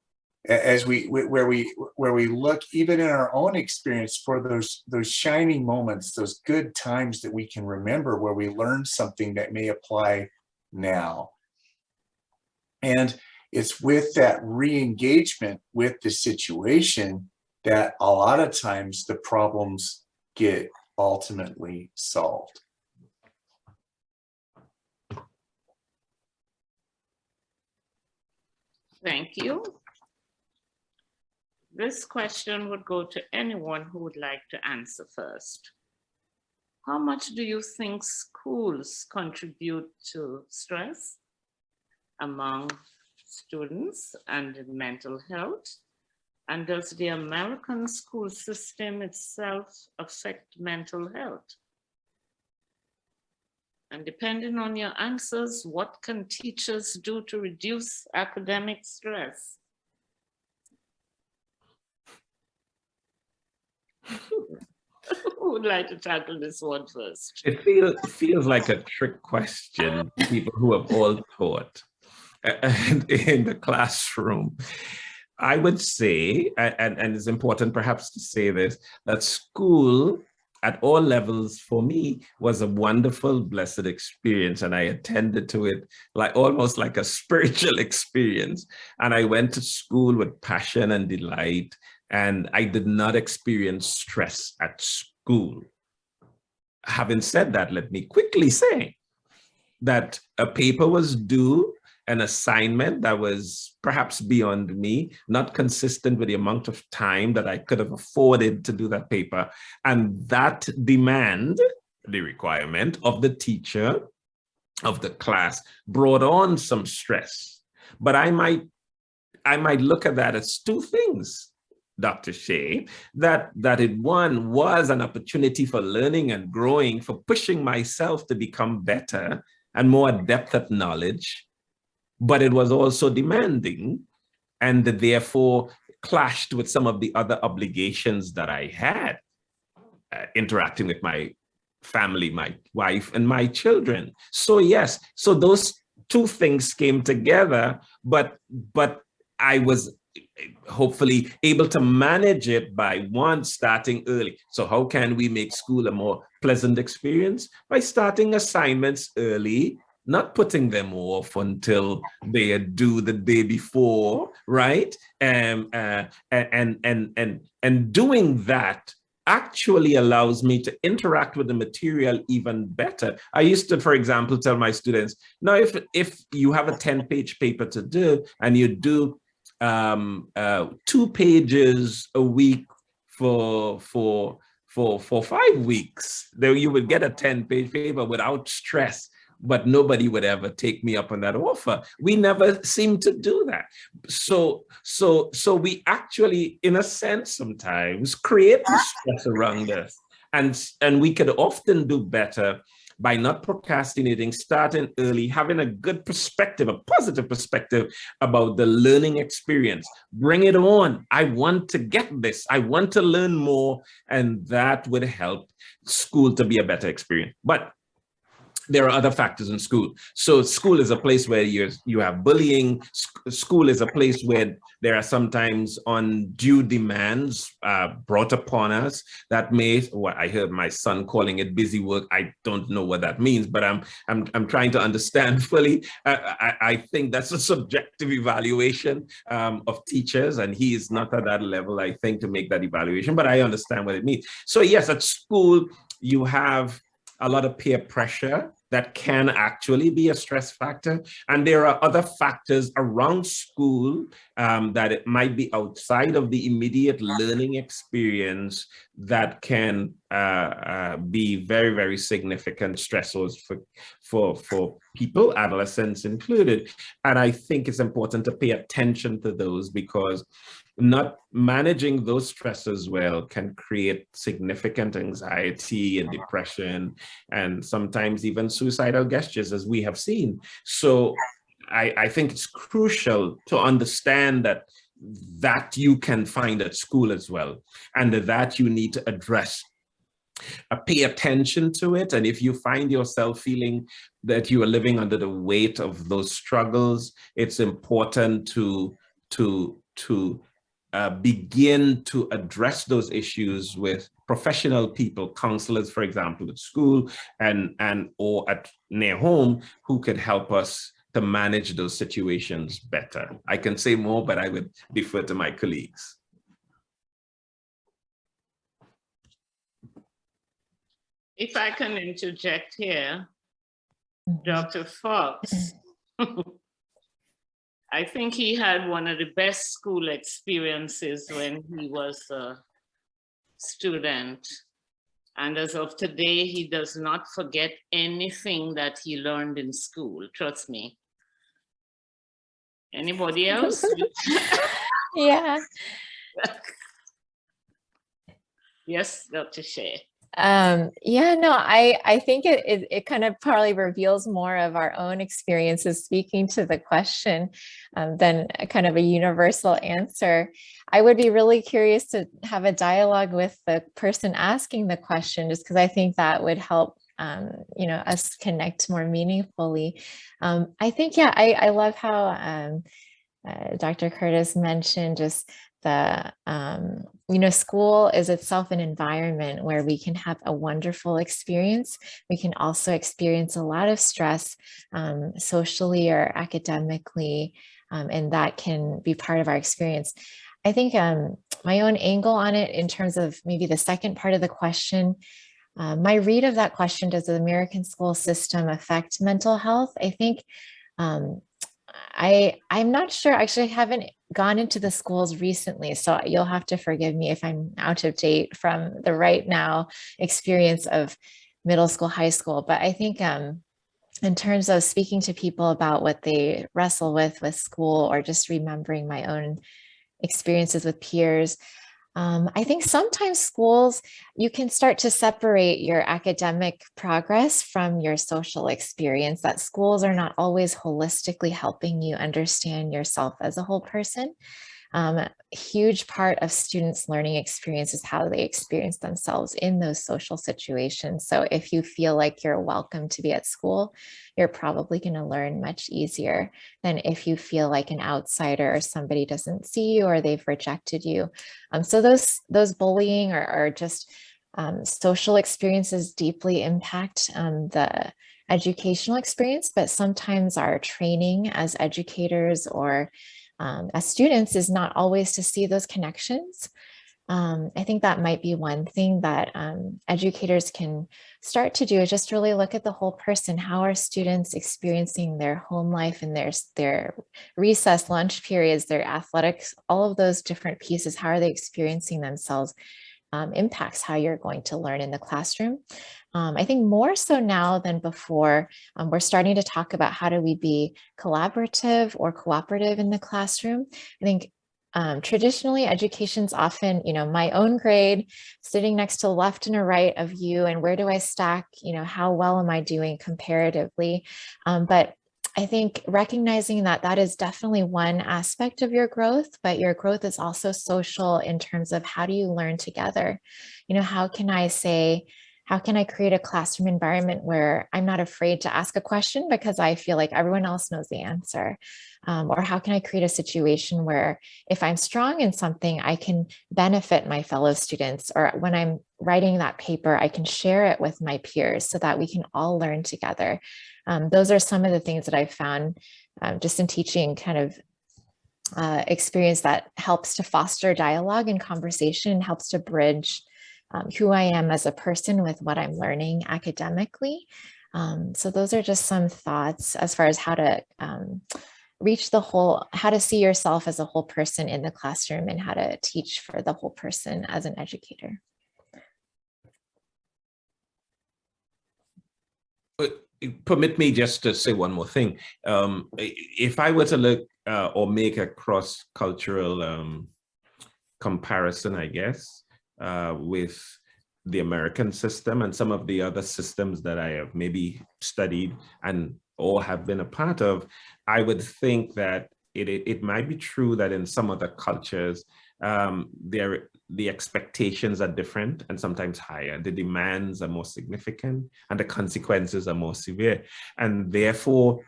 as where we look even in our own experience for those shining moments, those good times that we can remember where we learned something that may apply now. And it's with that re-engagement with the situation that a lot of times the problems get ultimately solved. Thank you. This question would go to anyone who would like to answer first. How much do you think schools contribute to stress among students and in mental health? And does the American school system itself affect mental health? And depending on your answers, what can teachers do to reduce academic stress? Who would like to tackle this one first? It feels like a trick question to people who have all taught in the classroom. I would say, and it's important perhaps to say this, that school at all levels for me was a wonderful, blessed experience. And I attended to it like almost like a spiritual experience. And I went to school with passion and delight. And I did not experience stress at school. Having said that, let me quickly say that a paper was due, an assignment that was perhaps beyond me, not consistent with the amount of time that I could have afforded to do that paper. And that demand, the requirement of the teacher, of the class, brought on some stress. But I might look at that as two things, Dr. Shea, that it one was an opportunity for learning and growing, for pushing myself to become better and more adept at knowledge, but it was also demanding and therefore clashed with some of the other obligations that I had, interacting with my family, my wife, and my children. So yes, so those two things came together, but I was hopefully able to manage it by one, starting early. So how can we make school a more pleasant experience? By starting assignments early, not putting them off until they are due the day before, right? And doing that actually allows me to interact with the material even better. I used to, for example, tell my students, now if you have a 10-page paper to do and you do 2 pages a week for 5 weeks, then you would get a 10-page paper without stress. But nobody would ever take me up on that offer. We never seem to do that. So we actually, in a sense, sometimes create the stress around us. And we could often do better by not procrastinating, starting early, having a good perspective, a positive perspective about the learning experience. Bring it on. I want to get this. I want to learn more. And that would help school to be a better experience. But there are other factors in school. So school is a place where you have bullying. School is a place where there are sometimes undue demands brought upon us that may, what I heard my son calling it busy work. I don't know what that means, but I'm trying to understand fully. I think that's a subjective evaluation of teachers, and he is not at that level, I think, to make that evaluation, but I understand what it means. So yes, at school, you have a lot of peer pressure that can actually be a stress factor. And there are other factors around school that it might be outside of the immediate learning experience that can be very, very significant stressors for people, adolescents included. And I think it's important to pay attention to those, because not managing those stresses well can create significant anxiety and depression, and sometimes even suicidal gestures, as we have seen. So I think it's crucial to understand that you can find at school as well, and that you need to address pay attention to it. And if you find yourself feeling that you are living under the weight of those struggles, it's important to begin to address those issues with professional people, counselors, for example, at school and or at near home, who could help us to manage those situations better. I can say more, but I would defer to my colleagues. If I can interject here, Dr. Fox, I think he had one of the best school experiences when he was a student. And as of today, he does not forget anything that he learned in school, trust me. Anybody else? Yeah. Yes, Dr. Shea. Yeah, no, I think it kind of probably reveals more of our own experiences speaking to the question than a kind of a universal answer. I would be really curious to have a dialogue with the person asking the question, just because I think that would help us connect more meaningfully. I think, yeah, I love how Dr. Curtis mentioned just the school is itself an environment where we can have a wonderful experience. We can also experience a lot of stress socially or academically, and that can be part of our experience. I think my own angle on it in terms of maybe the second part of the question, my read of that question, does the American school system affect mental health? I think I'm not sure. Actually, I haven't gone into the schools recently, so you'll have to forgive me if I'm out of date from the right now experience of middle school, high school. But I think in terms of speaking to people about what they wrestle with school, or just remembering my own experiences with peers, I think sometimes schools, you can start to separate your academic progress from your social experience, that schools are not always holistically helping you understand yourself as a whole person. A huge part of students' learning experience is how they experience themselves in those social situations. So if you feel like you're welcome to be at school, you're probably going to learn much easier than if you feel like an outsider or somebody doesn't see you or they've rejected you. So those bullying or just social experiences deeply impact the educational experience, but sometimes our training as educators or as students is not always to see those connections. I think that might be one thing that educators can start to do, is just really look at the whole person. How are students experiencing their home life and their recess, lunch periods, their athletics, all of those different pieces? How are they experiencing themselves? Impacts how you're going to learn in the classroom. I think more so now than before, we're starting to talk about how do we be collaborative or cooperative in the classroom. I think traditionally education's often, my own grade, sitting next to the left and a right of you, and where do I stack, how well am I doing comparatively? But I think recognizing that that is definitely one aspect of your growth, but your growth is also social in terms of how do you learn together? How can I create a classroom environment where I'm not afraid to ask a question because I feel like everyone else knows the answer? Or how can I create a situation where if I'm strong in something, I can benefit my fellow students, or when I'm writing that paper, I can share it with my peers so that we can all learn together. Those are some of the things that I've found just in teaching kind of experience that helps to foster dialogue and conversation, helps to bridge who I am as a person with what I'm learning academically. So those are just some thoughts as far as how to how to see yourself as a whole person in the classroom and how to teach for the whole person as an educator. Permit me just to say one more thing. If I were to look or make a cross-cultural comparison, I guess, with the American system and some of the other systems that I have maybe studied and or have been a part of, I would think that it might be true that in some other cultures, the expectations are different and sometimes higher. The demands are more significant and the consequences are more severe. And therefore,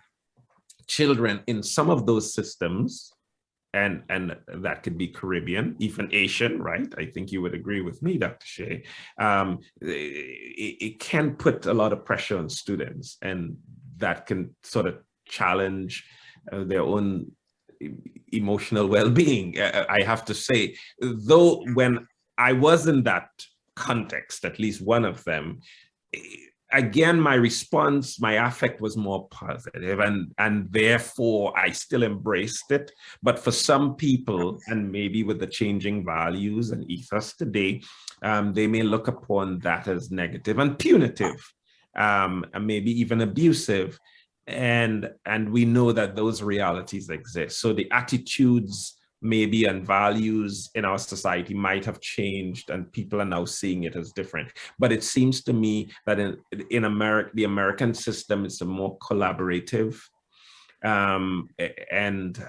children in some of those systems, and that could be Caribbean, even Asian, right? I think you would agree with me, Dr. Shea. It can put a lot of pressure on students, and that can sort of challenge their own emotional well-being, I have to say. Though when I was in that context, at least one of them, again, my response, my affect was more positive, and therefore I still embraced it. But for some people, and maybe with the changing values and ethos today, they may look upon that as negative and punitive, and maybe even abusive. And we know that those realities exist. So the attitudes maybe and values in our society might have changed, and people are now seeing it as different. But it seems to me that in America, the American system is a more collaborative, and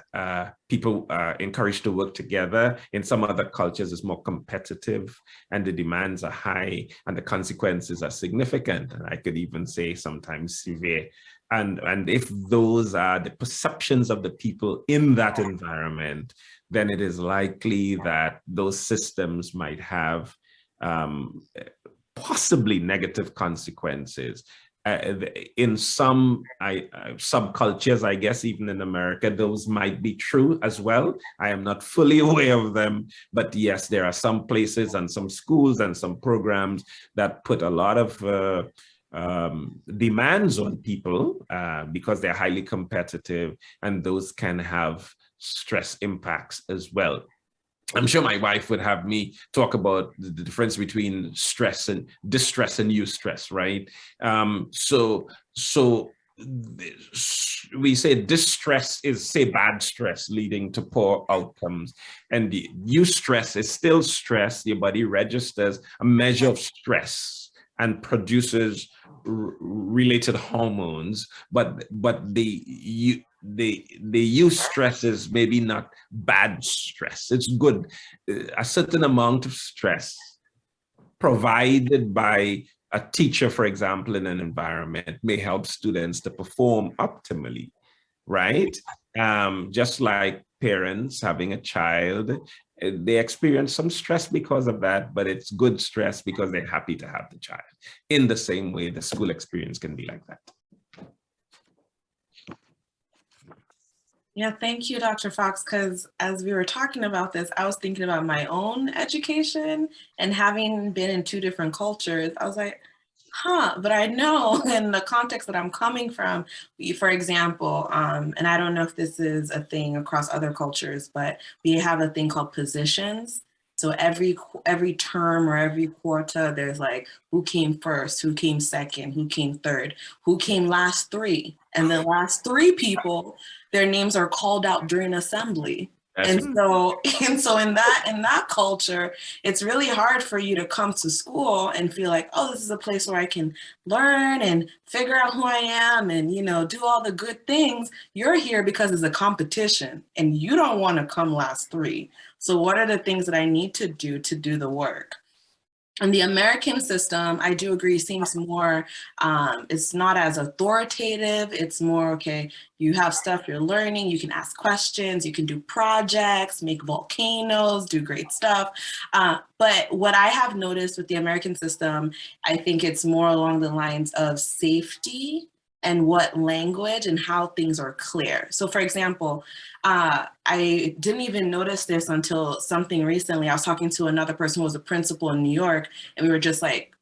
people are encouraged to work together. In some other cultures, it's more competitive, and the demands are high, and the consequences are significant, and I could even say sometimes severe. And if those are the perceptions of the people in that environment, then it is likely that those systems might have possibly negative consequences. In some subcultures, I guess, even in America, those might be true as well. I am not fully aware of them, but yes, there are some places and some schools and some programs that put a lot of demands on people because they're highly competitive, and those can have stress impacts as well. I'm sure my wife would have me talk about the difference between stress and distress and eustress, right? So we say distress is, say, bad stress leading to poor outcomes, and the eustress is still stress. Your body registers a measure of stress and produces related hormones, but the eustress is maybe not bad stress. It's good. A certain amount of stress provided by a teacher, for example, in an environment may help students to perform optimally, right? Just like parents having a child, they experience some stress because of that, but it's good stress because they're happy to have the child. In the same way, the school experience can be like that. Yeah, thank you, Dr. Fox, because as we were talking about this, I was thinking about my own education, and having been in 2 different cultures, I was like, but I know in the context that I'm coming from, for example, and I don't know if this is a thing across other cultures, but we have a thing called positions. So every term or every quarter, there's like, who came first, who came second, who came third, who came last 3. And the last 3 people, their names are called out during assembly. And so in that culture, it's really hard for you to come to school and feel like, oh, this is a place where I can learn and figure out who I am and, do all the good things. You're here because it's a competition and you don't want to come last 3. So what are the things that I need to do the work? And the American system, I do agree, seems more, it's not as authoritative. It's more, okay, you have stuff you're learning, you can ask questions, you can do projects, make volcanoes, do great stuff. But what I have noticed with the American system, I think it's more along the lines of safety and what language and how things are clear. So for example, I didn't even notice this until something recently. I was talking to another person who was a principal in New York, and we were just like,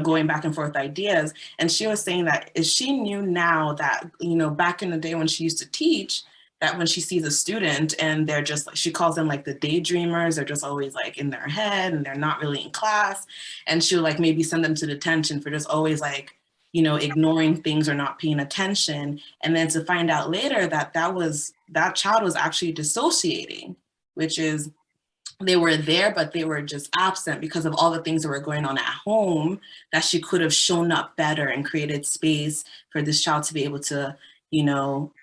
going back and forth ideas. And she was saying that if she knew now that, back in the day when she used to teach, that when she sees a student and they're just like, she calls them like the daydreamers, they're just always like in their head and they're not really in class. And she'll like maybe send them to detention for just always like, ignoring things or not paying attention. And then to find out later that that child was actually dissociating, which is they were there, but they were just absent because of all the things that were going on at home, that she could have shown up better and created space for this child to be able to,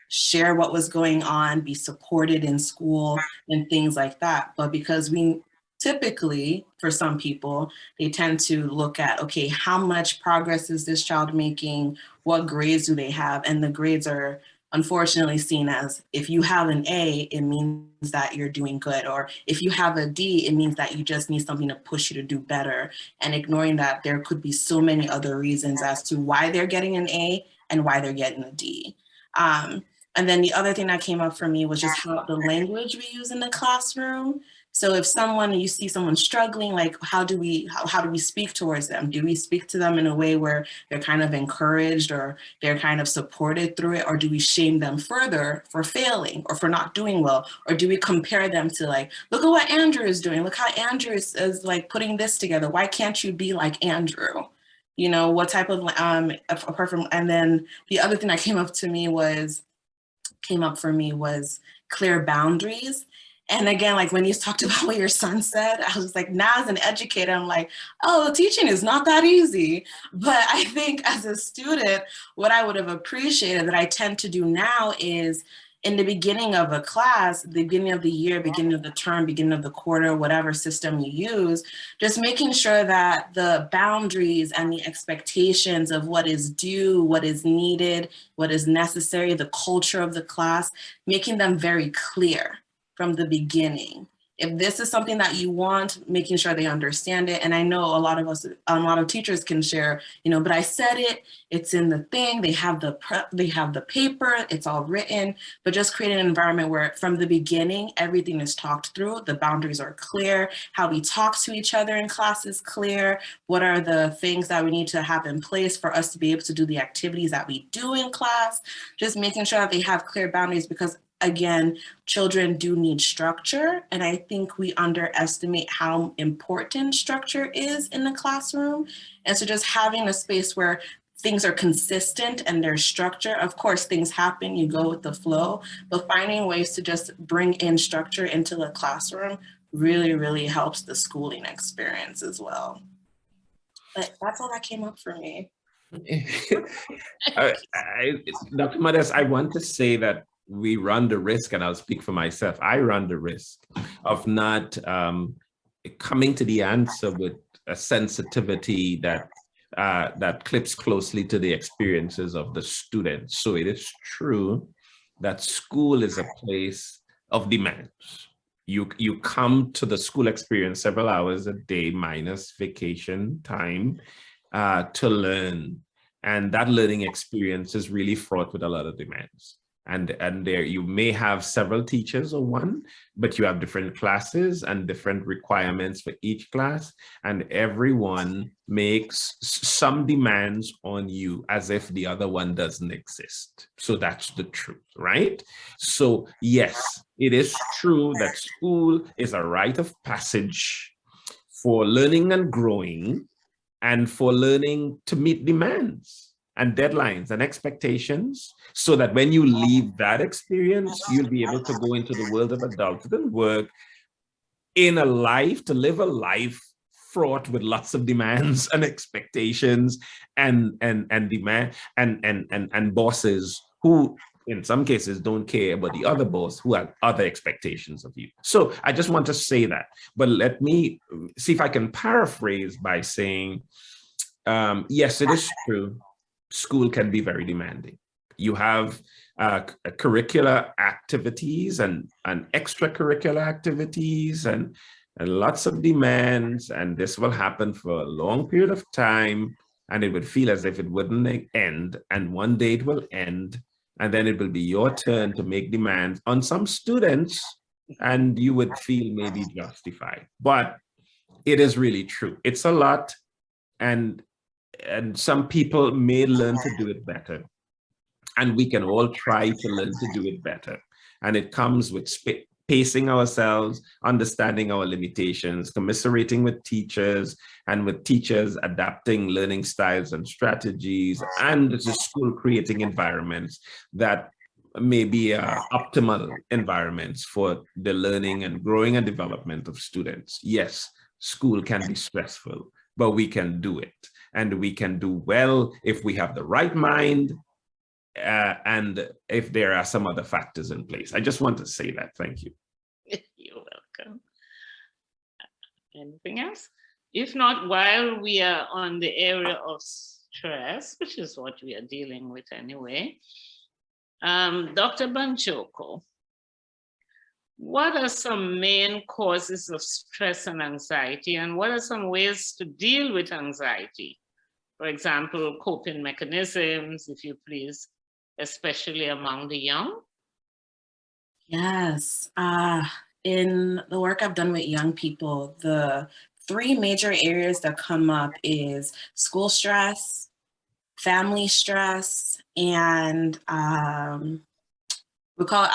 share what was going on, be supported in school and things like that. But because we typically, for some people, they tend to look at, okay, how much progress is this child making? What grades do they have? And the grades are unfortunately seen as, if you have an A, it means that you're doing good. Or if you have a D, it means that you just need something to push you to do better. And ignoring that there could be so many other reasons as to why they're getting an A and why they're getting a D. And then the other thing that came up for me was just how the language we use in the classroom. So if you see someone struggling, like how do we speak towards them? Do we speak to them in a way where they're kind of encouraged or they're kind of supported through it? Or do we shame them further for failing or for not doing well? Or do we compare them to like, look at what Andrew is doing. Look how Andrew is like putting this together. Why can't you be like Andrew? You know, what type of, apart from, and then the other thing that came up for me was clear boundaries. And again, like when you talked about what your son said, I was like, now as an educator, I'm like, oh, teaching is not that easy. But I think as a student, what I would have appreciated that I tend to do now is in the beginning of a class, the beginning of the year, beginning of the term, beginning of the quarter, whatever system you use, just making sure that the boundaries and the expectations of what is due, what is needed, what is necessary, the culture of the class, making them very clear from the beginning. If this is something that you want, making sure they understand it. And I know a lot of teachers can share, you know, but I said it, it's in the thing, they have the paper, it's all written, but just creating an environment where from the beginning, everything is talked through, the boundaries are clear, how we talk to each other in class is clear, what are the things that we need to have in place for us to be able to do the activities that we do in class, just making sure that they have clear boundaries, because again, children do need structure. And I think we underestimate how important structure is in the classroom. And so just having a space where things are consistent and there's structure, of course, things happen, you go with the flow, but finding ways to just bring in structure into the classroom really, really helps the schooling experience as well. But that's all that came up for me. Dr. Modest, I want to say that we run the risk, and I'll speak for myself, I run the risk of not coming to the answer with a sensitivity that clips closely to the experiences of the students. So it is true that school is a place of demands. You come to the school experience several hours a day minus vacation time to learn. And that learning experience is really fraught with a lot of demands. And there you may have several teachers or one, but you have different classes and different requirements for each class. And everyone makes some demands on you as if the other one doesn't exist. So that's the truth, right? So yes, it is true that school is a rite of passage for learning and growing and for learning to meet demands and deadlines and expectations, so that when you leave that experience, you'll be able to go into the world of adulthood and work in a life, to live a life fraught with lots of demands and expectations and bosses who in some cases don't care about the other boss who have other expectations of you. So I just want to say that, but let me see if I can paraphrase by saying, yes, it is true. School can be very demanding. You have curricular activities and extracurricular activities and lots of demands, and this will happen for a long period of time, and it would feel as if it wouldn't end, and one day it will end, and then it will be your turn to make demands on some students, and you would feel maybe justified. But it is really true. It's a lot, and some people may learn to do it better. And we can all try to learn to do it better. And it comes with pacing ourselves, understanding our limitations, commiserating with teachers, and with teachers adapting learning styles and strategies, and the school creating environments that may be optimal environments for the learning and growing and development of students. Yes, school can be stressful, but we can do it. And we can do well if we have the right mind and if there are some other factors in place. I just want to say that. Thank you. You're welcome. Anything else? If not, while we are on the area of stress, which is what we are dealing with anyway, Dr. Banchoko, what are some main causes of stress and anxiety, and what are some ways to deal with anxiety? For example, coping mechanisms, if you please, especially among the young. Yes. In the work I've done with young people, the three major areas that come up is school stress, family stress, and I'll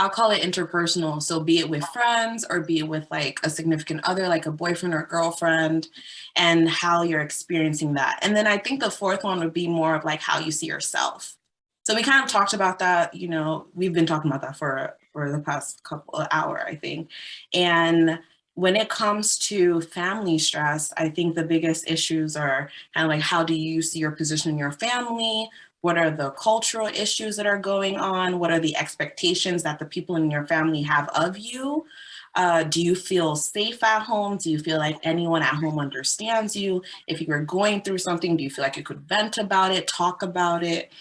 call it interpersonal. So be it with friends or be it with like a significant other, like a boyfriend or girlfriend, and how you're experiencing that. And then I think the fourth one would be more of like how you see yourself. So we kind of talked about that, you know, we've been talking about that for the past couple of hours, I think. And when it comes to family stress, I think the biggest issues are kind of like, how do you see your position in your family? What are the cultural issues that are going on? What are the expectations that the people in your family have of you? Do you feel safe at home? Do you feel like anyone at home understands you? If you were going through something, do you feel like you could vent about it, talk about it?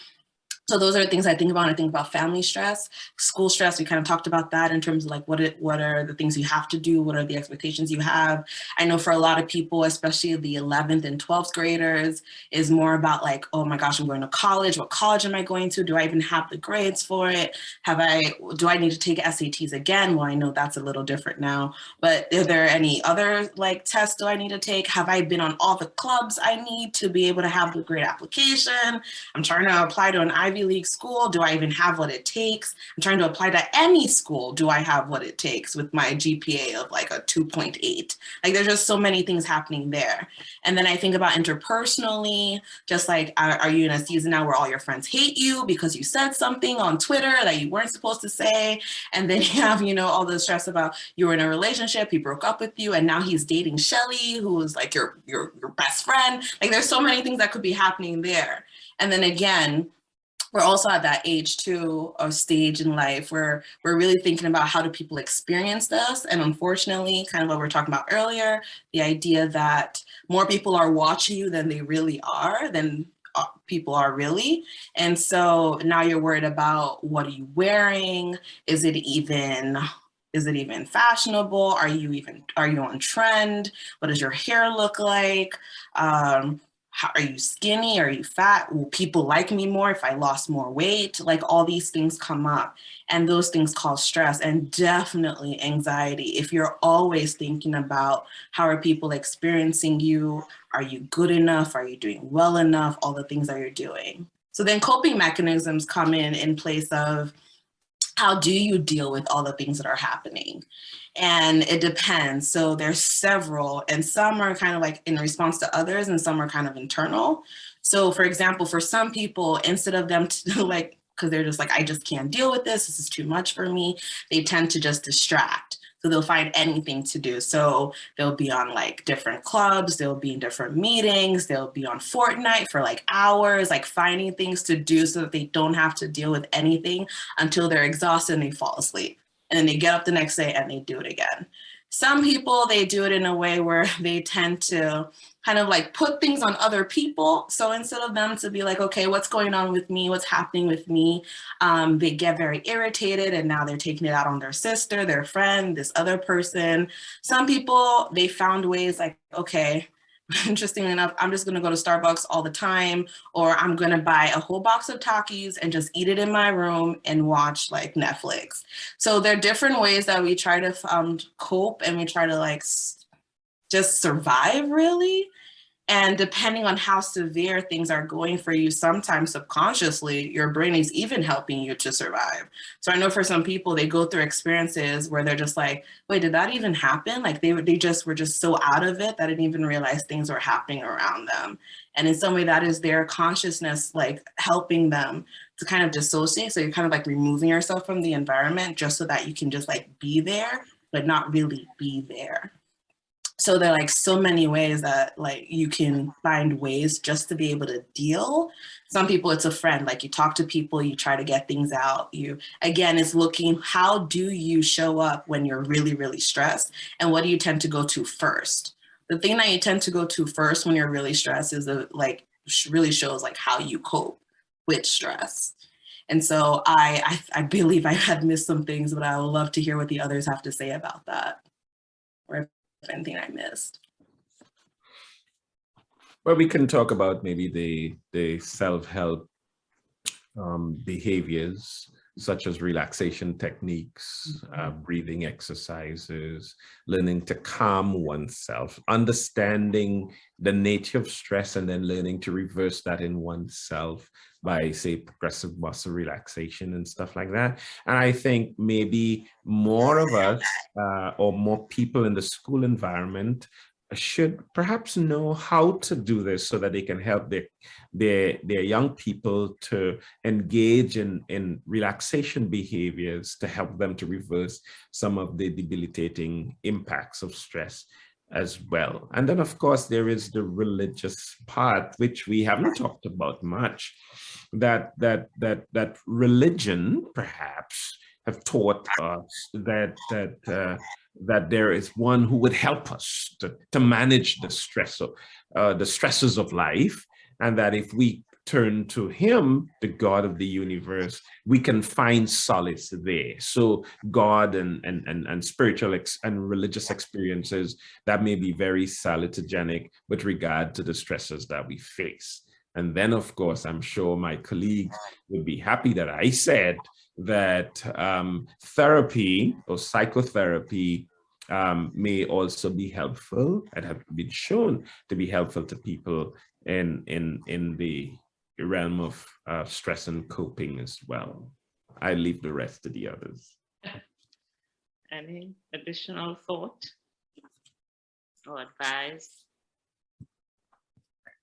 So those are the things I think about when I think about family stress. School stress, we kind of talked about that in terms of like what are the things you have to do, what are the expectations you have. I know for a lot of people, especially the 11th and 12th graders, is more about like, oh my gosh, I'm going to college. What college am I going to? Do I even have the grades for it? Do I need to take SATs again? Well, I know that's a little different now, but are there any other like tests do I need to take? Have I been on all the clubs I need to be able to have the grade application? I'm trying to apply to an Ivy League school. Do I even have what it takes? I'm trying to apply to any school. Do I have what it takes with my GPA of like a 2.8? Like there's just so many things happening there. And then I think about interpersonally, just like, are you in a season now where all your friends hate you because you said something on Twitter that you weren't supposed to say? And then you have, you know, all the stress about you were in a relationship, he broke up with you, and now he's dating Shelly, who is like your best friend. Like there's so many things that could be happening there. And then again, we're also at that age too, or stage in life where we're really thinking about how do people experience this. And unfortunately, kind of what we were talking about earlier, the idea that more people are watching you than they really are, than people are really. And so now you're worried about, what are you wearing? Is it even fashionable? Are you on trend? What does your hair look like? Are you skinny? Are you fat? Will people like me more if I lost more weight? Like all these things come up, and those things cause stress and definitely anxiety. If you're always thinking about how are people experiencing you? Are you good enough? Are you doing well enough? All the things that you're doing. So then coping mechanisms come in place of, how do you deal with all the things that are happening? And it depends. So there's several, and some are kind of like in response to others, and some are kind of internal. So for example, for some people, instead of them to like, because they're just like, I just can't deal with this is too much for me, they tend to just distract. So they'll find anything to do. So they'll be on like different clubs, they'll be in different meetings, they'll be on Fortnite for like hours, like finding things to do so that they don't have to deal with anything until they're exhausted and they fall asleep. And then they get up the next day and they do it again. Some people, they do it in a way where they tend to kind of like put things on other people. So instead of them to be like, okay, what's going on with me? What's happening with me? They get very irritated, and now they're taking it out on their sister, their friend, this other person. Some people, they found ways like, okay, interestingly enough, I'm just gonna go to Starbucks all the time, or I'm gonna buy a whole box of Takis and just eat it in my room and watch like Netflix. So there are different ways that we try to cope, and we try to like just survive really. And depending on how severe things are going for you, sometimes subconsciously, your brain is even helping you to survive. So I know for some people, they go through experiences where they're just like, wait, did that even happen? Like they just were just so out of it that I didn't even realize things were happening around them. And in some way that is their consciousness, like helping them to kind of dissociate. So you're kind of like removing yourself from the environment just so that you can just like be there, but not really be there. So there are like so many ways that like you can find ways just to be able to deal. Some people, it's a friend, like you talk to people, you try to get things out. Again, it's looking, how do you show up when you're really, really stressed? And what do you tend to go to first? The thing that you tend to go to first when you're really stressed is really shows like how you cope with stress. And so I believe I had missed some things, but I would love to hear what the others have to say about that, or if anything I missed. Well, we can talk about maybe the self-help behaviors, such as relaxation techniques, breathing exercises, learning to calm oneself, understanding the nature of stress, and then learning to reverse that in oneself by, say, progressive muscle relaxation and stuff like that. And I think maybe more of us or more people in the school environment should perhaps know how to do this so that they can help their young people to engage in relaxation behaviors to help them to reverse some of the debilitating impacts of stress as well. And then, of course, there is the religious part, which we haven't talked about much, that religion perhaps have taught us that there is one who would help us to manage the stress of the stresses of life, and that if we turn to him, the God of the universe, we can find solace there. So God and spiritual and religious experiences that may be very salutogenic with regard to the stresses that we face. And then, of course, I'm sure my colleagues would be happy that I said that therapy or psychotherapy may also be helpful and have been shown to be helpful to people in the realm of stress and coping as well. I leave the rest to the others. Any additional thought or advice?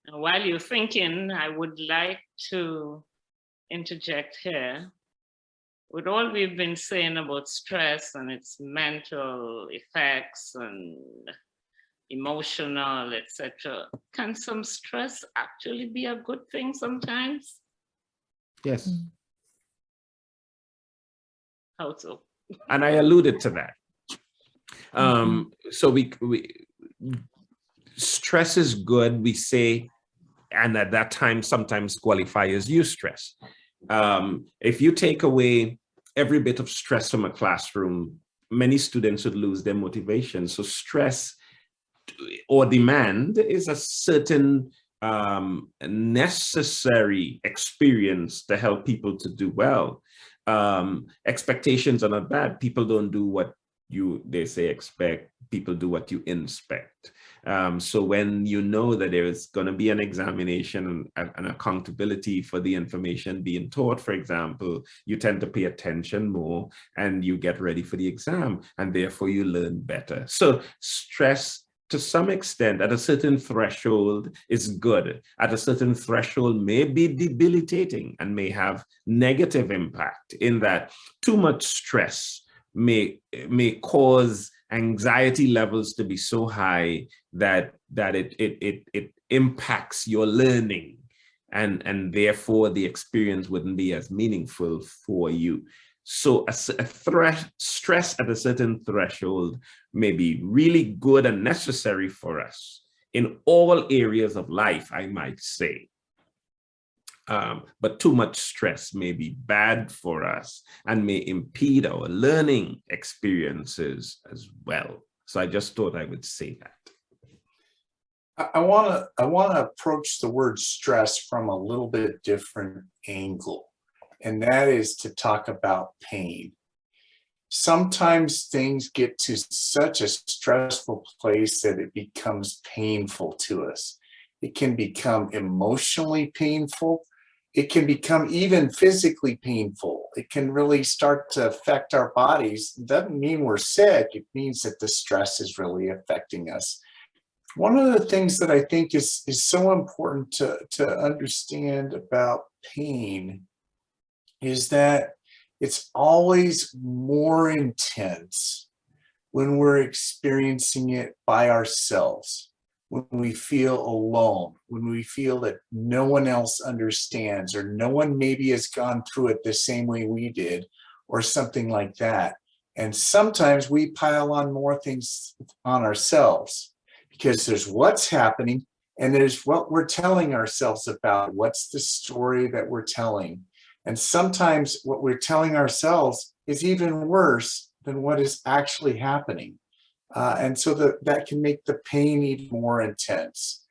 And while you're thinking, I would like to interject here. With all we've been saying about stress and its mental effects and emotional, etc., can some stress actually be a good thing sometimes? Yes. How so? And I alluded to that. So we stress is good, we say, and at that time, sometimes qualifiers use stress. If you take away every bit of stress from a classroom, many students would lose their motivation. So stress or demand is a certain necessary experience to help people to do well. Expectations are not bad. People don't do what they say expect, people do what you inspect. So when you know that there is going to be an examination and accountability for the information being taught, for example, you tend to pay attention more and you get ready for the exam, and therefore you learn better. So stress, to some extent, at a certain threshold is good. At a certain threshold may be debilitating and may have negative impact, in that too much stress may cause anxiety levels to be so high that it impacts your learning, and therefore the experience wouldn't be as meaningful for you. So stress at a certain threshold may be really good and necessary for us in all areas of life, I might say. But too much stress may be bad for us and may impede our learning experiences as well. So I just thought I would say that. I want to approach the word stress from a little bit different angle, and that is to talk about pain. Sometimes things get to such a stressful place that it becomes painful to us. It can become emotionally painful. It can become even physically painful. It can really start to affect our bodies. It doesn't mean we're sick. It means that the stress is really affecting us. One of the things that I think is so important to understand about pain is that it's always more intense when we're experiencing it by ourselves, when we feel alone, when we feel that no one else understands, or no one maybe has gone through it the same way we did, or something like that. And sometimes we pile on more things on ourselves, because there's what's happening and there's what we're telling ourselves about. What's the story that we're telling? And sometimes what we're telling ourselves is even worse than what is actually happening. And so that can make the pain even more intense.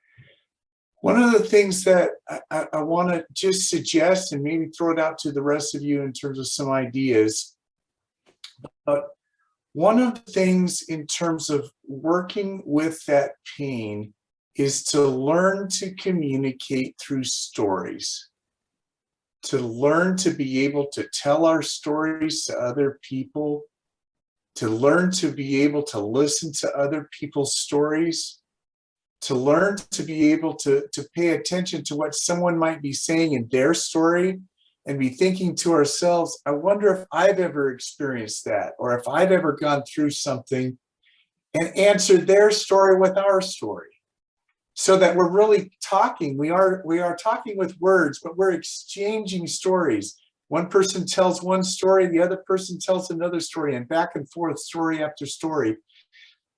One of the things that I want to just suggest, and maybe throw it out to the rest of you in terms of some ideas, but one of the things in terms of working with that pain is to learn to communicate through stories, to learn to be able to tell our stories to other people, to learn to be able to listen to other people's stories, to learn to be able to pay attention to what someone might be saying in their story, and be thinking to ourselves, I wonder if I've ever experienced that, or if I've ever gone through something, and answer their story with our story. So that we're really talking, we are talking with words, but we're exchanging stories. One person tells one story, the other person tells another story, and back and forth, story after story.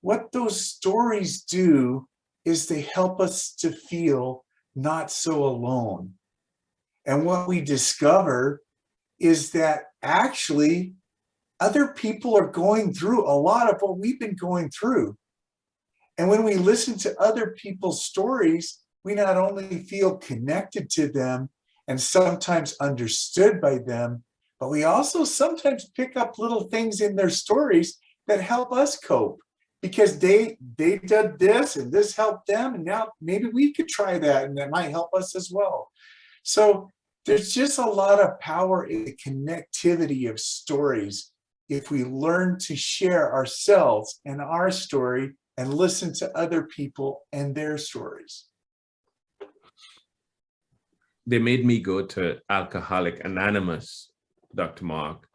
What those stories do is they help us to feel not so alone. And what we discover is that actually other people are going through a lot of what we've been going through. And when we listen to other people's stories, we not only feel connected to them and sometimes understood by them, but we also sometimes pick up little things in their stories that help us cope, because they did this and this helped them, and now maybe we could try that and that might help us as well. So there's just a lot of power in the connectivity of stories if we learn to share ourselves and our story and listen to other people and their stories. They made me go to Alcoholic Anonymous, Dr. Mark.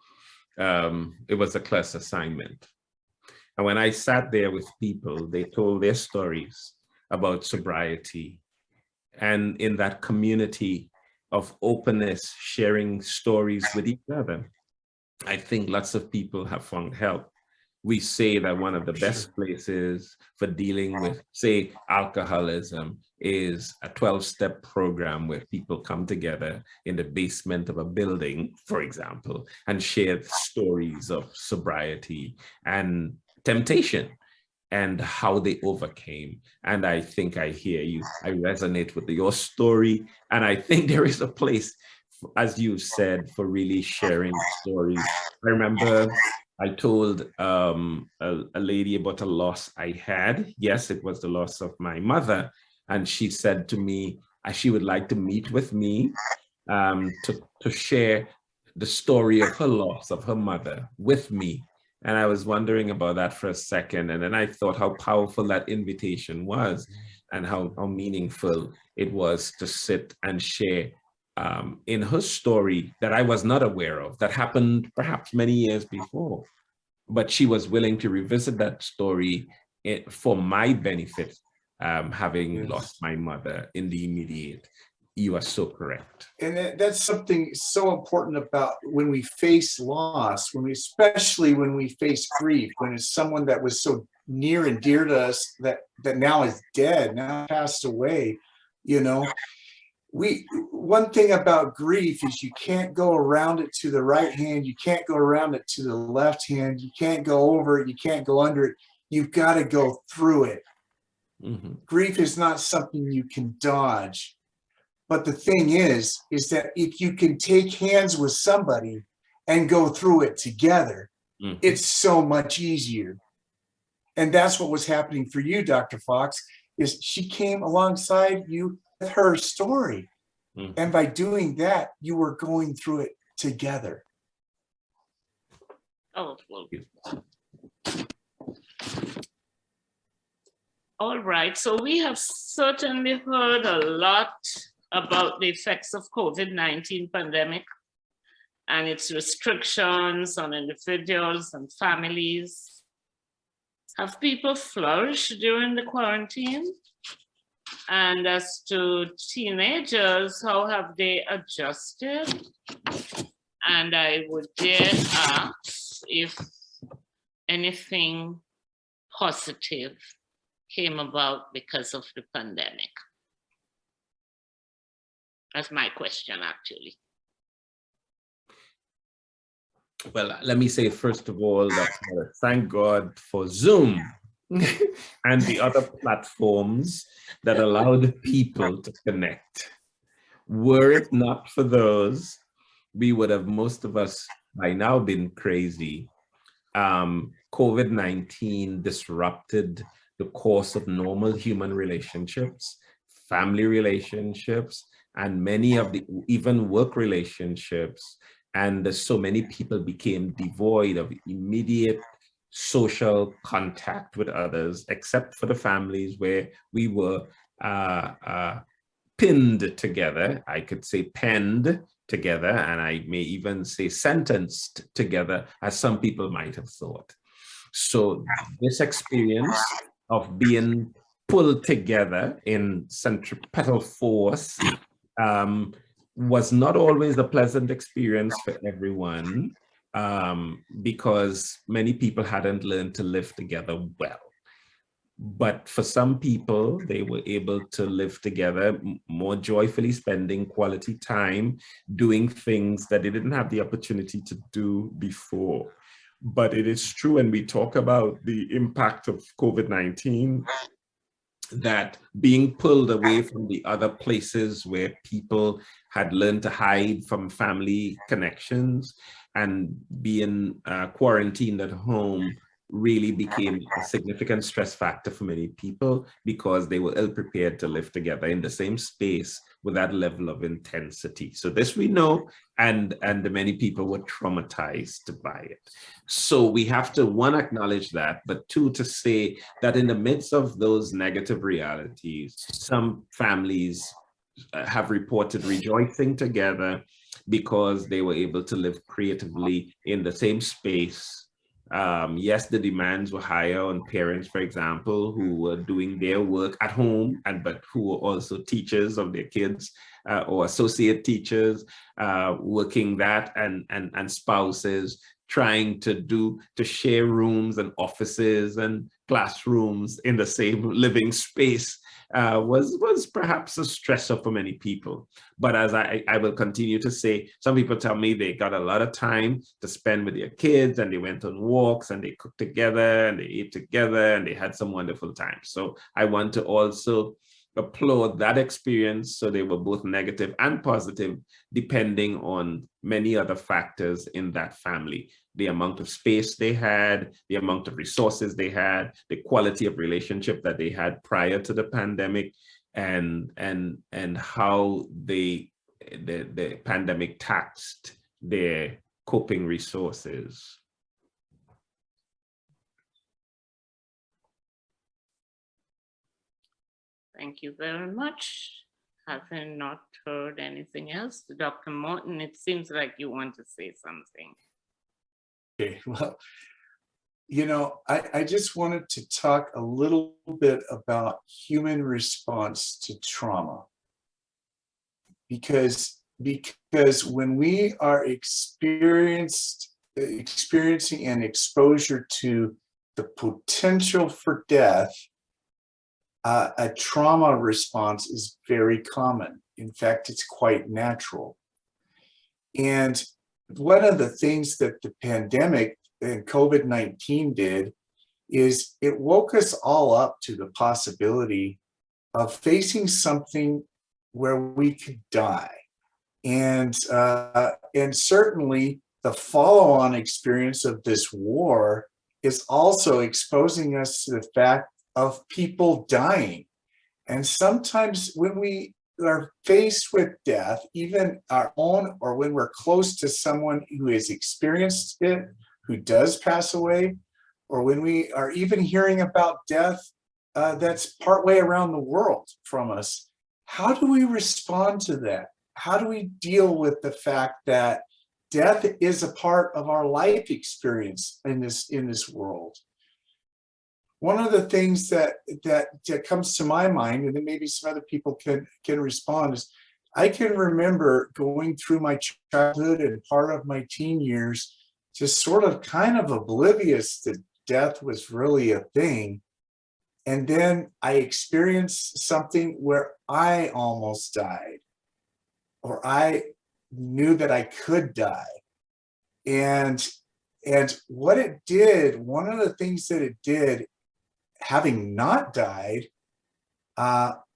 It was a class assignment. And when I sat there with people, they told their stories about sobriety. And in that community of openness, sharing stories with each other, I think lots of people have found help. We say that one of the best places for dealing with, say, alcoholism is a 12-step program where people come together in the basement of a building, for example, and share stories of sobriety and temptation and how they overcame. And I think I hear you. I resonate with your story. And I think there is a place, as you said, for really sharing stories. I remember I told a lady about a loss I had. Yes, it was the loss of my mother. And she said to me, she would like to meet with me to share the story of her loss of her mother with me. And I was wondering about that for a second. And then I thought how powerful that invitation was and how meaningful it was to sit and share in her story that I was not aware of, that happened perhaps many years before. But she was willing to revisit that story for my benefit, having lost my mother in the immediate. You are so correct. And that's something so important about when we face loss, especially when we face grief, when it's someone that was so near and dear to us that now is dead, now passed away. You know, one thing about grief is you can't go around it to the right hand, you can't go around it to the left hand, you can't go over it, you can't go under it. You've got to go through it. Mm-hmm. Grief is not something you can dodge. But the thing is that if you can take hands with somebody and go through it together, it's so much easier. And that's what was happening for you, Dr. Fox, is she came alongside you with her story. And by doing that, you were going through it together. Oh, well. All right, so we have certainly heard a lot about the effects of COVID-19 pandemic and its restrictions on individuals and families. Have people flourished during the quarantine? And as to teenagers, how have they adjusted? And I would dare ask if anything positive came about because of the pandemic. That's my question, actually. Well, let me say, first of all, that thank God for Zoom and the other platforms that allowed people to connect. Were it not for those, we would have, most of us by now, been crazy. COVID-19 disrupted the course of normal human relationships, family relationships, and many of the even work relationships. And so many people became devoid of immediate social contact with others, except for the families where we were pinned together. I could say penned together, and I may even say sentenced together, as some people might have thought. So this experience of being pulled together in centripetal force was not always a pleasant experience for everyone, because many people hadn't learned to live together well. But for some people, they were able to live together more joyfully, spending quality time, doing things that they didn't have the opportunity to do before. But it is true, and we talk about the impact of COVID-19, that being pulled away from the other places where people had learned to hide from family connections and being quarantined at home really became a significant stress factor for many people, because they were ill prepared to live together in the same space with that level of intensity. So this we know, and many people were traumatized by it. So we have to, one, acknowledge that, but two, to say that in the midst of those negative realities, some families have reported rejoicing together because they were able to live creatively in the same space. Yes, the demands were higher on parents, for example, who were doing their work at home, but who were also teachers of their kids, or associate teachers, working that, and spouses trying to share rooms and offices and classrooms in the same living space. Was perhaps a stressor for many people. But as I will continue to say, some people tell me they got a lot of time to spend with their kids, and they went on walks, and they cooked together, and they ate together, and they had some wonderful time. So I want to also applaud that experience. So they were both negative and positive, depending on many other factors in that family. The amount of space they had, the amount of resources they had, the quality of relationship that they had prior to the pandemic, and how the pandemic taxed their coping resources. Thank you very much. Having not heard anything else, Dr. Morton, it seems like you want to say something. Okay, well, you know, I just wanted to talk a little bit about human response to trauma. Because when we are experiencing an exposure to the potential for death, a trauma response is very common. In fact, it's quite natural. And one of the things that the pandemic and COVID-19 did is it woke us all up to the possibility of facing something where we could die. And certainly the follow-on experience of this war is also exposing us to the fact of people dying. And sometimes when we are faced with death, even our own, or when we're close to someone who has experienced it, who does pass away, or when we are even hearing about death that's partway around the world from us, how do we respond to that? How do we deal with the fact that death is a part of our life experience in this world? one of the things that comes to my mind, and then maybe some other people can respond, is I can remember going through my childhood and part of my teen years, just sort of kind of oblivious that death was really a thing. And then I experienced something where I almost died, or I knew that I could die. And what it did, one of the things that it did, having not died,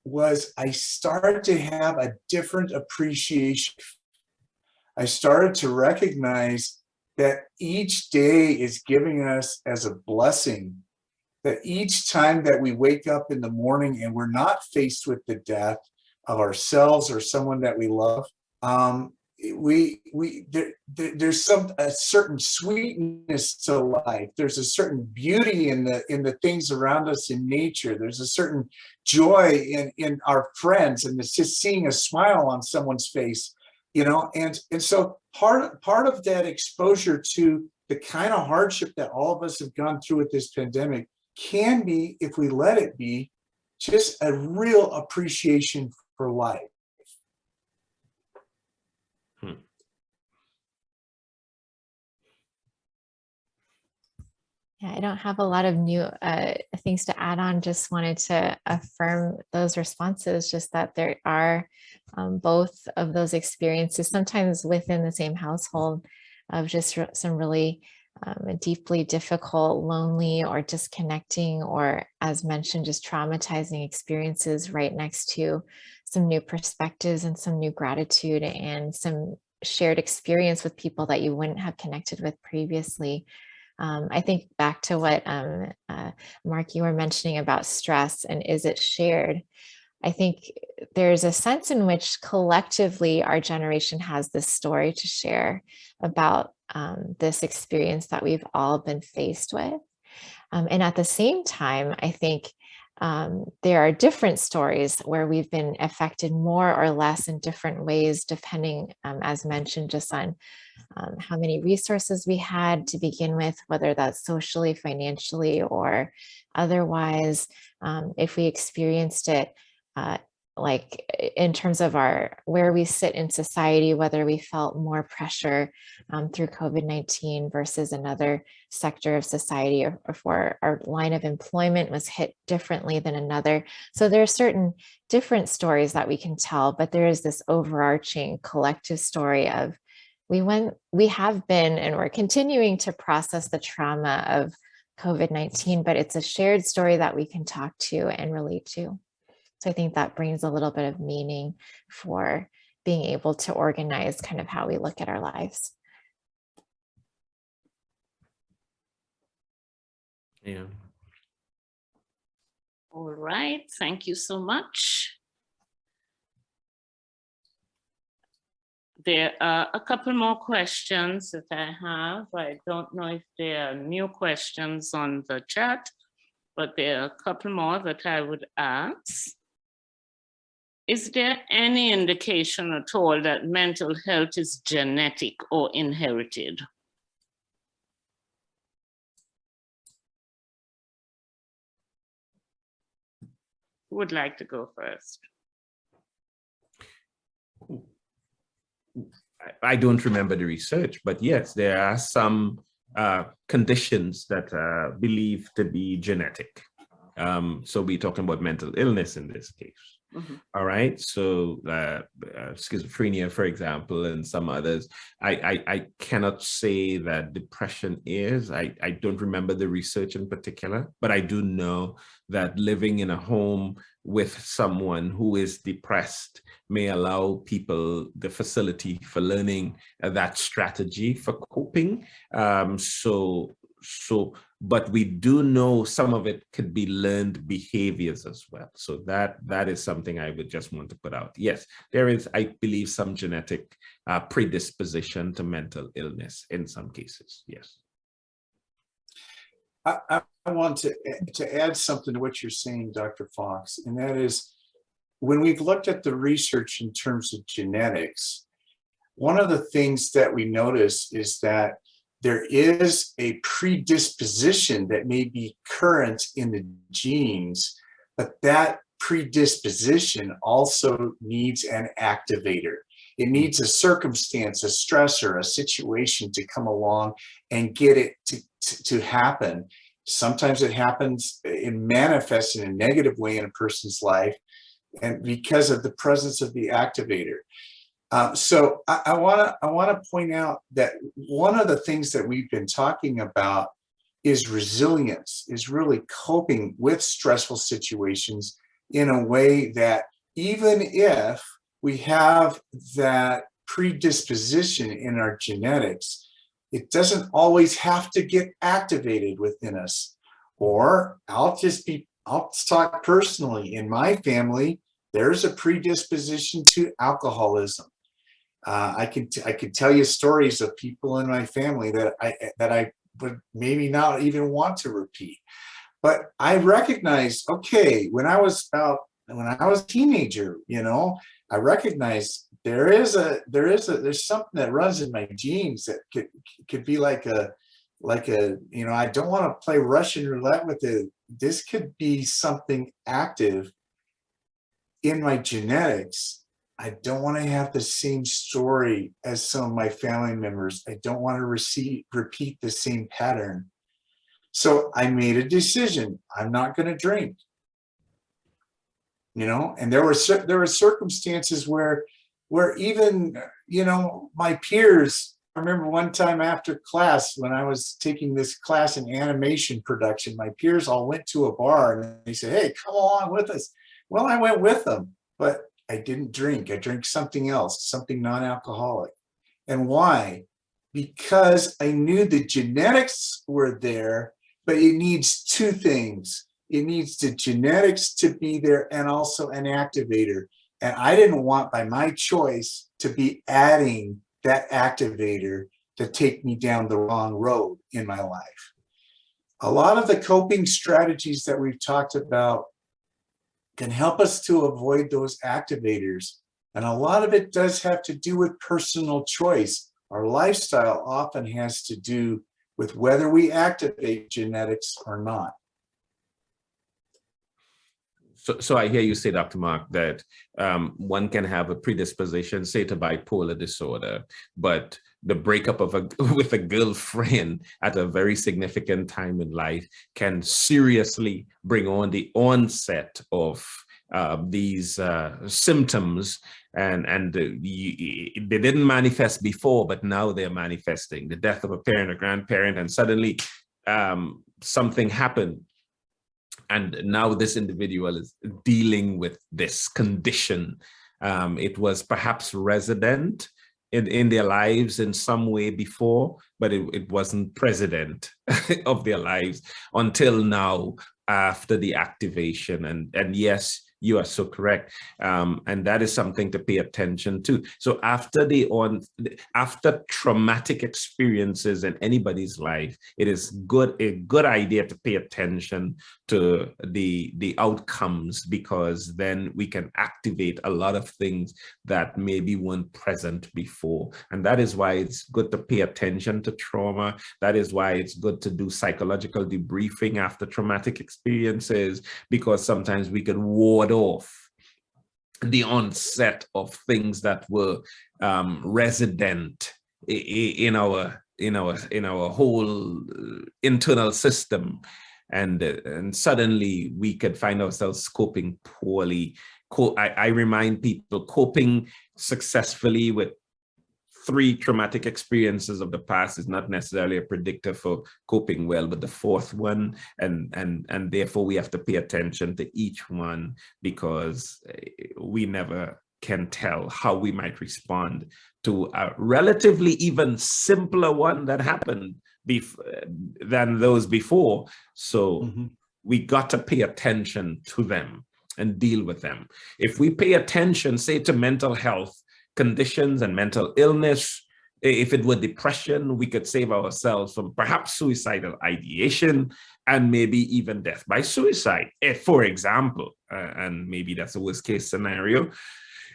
was I started to have a different appreciation. I started to recognize that each day is giving us as a blessing, that each time that we wake up in the morning and we're not faced with the death of ourselves or someone that we love, there's a certain sweetness to life. There's a certain beauty in the things around us in nature. There's a certain joy in our friends, and it's just seeing a smile on someone's face, you know. And so part of that exposure to the kind of hardship that all of us have gone through with this pandemic can be, if we let it be, just a real appreciation for life. Yeah, I don't have a lot of new things to add on. Just wanted to affirm those responses, just that there are both of those experiences, sometimes within the same household, of just some really deeply difficult, lonely, or disconnecting, or, as mentioned, just traumatizing experiences right next to some new perspectives and some new gratitude and some shared experience with people that you wouldn't have connected with previously. I think back to what Mark, you were mentioning about stress and is it shared? I think there's a sense in which collectively our generation has this story to share about this experience that we've all been faced with. And at the same time, I think there are different stories where we've been affected more or less in different ways, depending, as mentioned, just on how many resources we had to begin with, whether that's socially, financially, or otherwise. If we experienced it like in terms of where we sit in society, whether we felt more pressure through COVID-19 versus another sector of society, or if our line of employment was hit differently than another. So there are certain different stories that we can tell, but there is this overarching collective story of we have been and we're continuing to process the trauma of COVID-19, but it's a shared story that we can talk to and relate to. So I think that brings a little bit of meaning for being able to organize kind of how we look at our lives. Yeah. All right, thank you so much. There are a couple more questions that I have. I don't know if there are new questions on the chat, but there are a couple more that I would ask. Is there any indication at all that mental health is genetic or inherited? Who would like to go first? I don't remember the research, but yes, there are some conditions that are believed to be genetic. So we're talking about mental illness in this case. Mm-hmm. All right. So schizophrenia, for example, and some others. I cannot say that depression is. I don't remember the research in particular, but I do know that living in a home with someone who is depressed may allow people the facility for learning that strategy for coping. But we do know some of it could be learned behaviors as well. So that is something I would just want to put out. Yes, there is, I believe, some genetic predisposition to mental illness in some cases. Yes. I want to add something to what you're saying, Dr. Fox, and that is, when we've looked at the research in terms of genetics, one of the things that we notice is that there is a predisposition that may be current in the genes, but that predisposition also needs an activator. It needs a circumstance, a stressor, a situation to come along and get it to happen. Sometimes it happens, it manifests in a negative way in a person's life, and because of the presence of the activator. So I want to point out that one of the things that we've been talking about is resilience, is really coping with stressful situations in a way that even if we have that predisposition in our genetics, it doesn't always have to get activated within us. Or I'll talk personally. In my family, there's a predisposition to alcoholism. I could tell you stories of people in my family that I would maybe not even want to repeat. But I recognized, okay, when I was a teenager, you know, I recognized there's something that runs in my genes that could be like a, you know, I don't want to play Russian roulette with it. This could be something active in my genetics. I don't want to have the same story as some of my family members. I don't want to repeat the same pattern. So I made a decision. I'm not going to drink. You know, and there were circumstances where even, you know, my peers. I remember one time after class when I was taking this class in animation production, my peers all went to a bar and they said, "Hey, come along with us." Well, I went with them, but I didn't drink. I drank something else, something non-alcoholic. And why? Because I knew the genetics were there, but it needs two things. It needs the genetics to be there and also an activator. And I didn't want, by my choice, to be adding that activator to take me down the wrong road in my life. A lot of the coping strategies that we've talked about can help us to avoid those activators. And a lot of it does have to do with personal choice. Our lifestyle often has to do with whether we activate genetics or not. So I hear you say, Dr. Mark, that one can have a predisposition, say, to bipolar disorder, but the breakup with a girlfriend at a very significant time in life can seriously bring on the onset of these symptoms, and they didn't manifest before, but now they're manifesting. The death of a parent or grandparent, and suddenly something happened. And now this individual is dealing with this condition. It was perhaps resident in their lives in some way before, but it wasn't president of their lives until now, after the activation. And yes, you are so correct. And that is something to pay attention to. So after traumatic experiences in anybody's life, it is a good idea to pay attention to the outcomes, because then we can activate a lot of things that maybe weren't present before. And that is why it's good to pay attention to trauma. That is why it's good to do psychological debriefing after traumatic experiences, because sometimes we can ward off the onset of things that were resident in our whole internal system, and suddenly we could find ourselves coping poorly. I remind people, coping successfully with 3 traumatic experiences of the past is not necessarily a predictor for coping well, but the 4th one, and therefore we have to pay attention to each one, because we never can tell how we might respond to a relatively even simpler one that happened than those before. So we got to pay attention to them and deal with them. If we pay attention, say, to mental health conditions and mental illness, if it were depression, we could save ourselves from perhaps suicidal ideation and maybe even death by suicide, if, for example, and maybe that's a worst case scenario.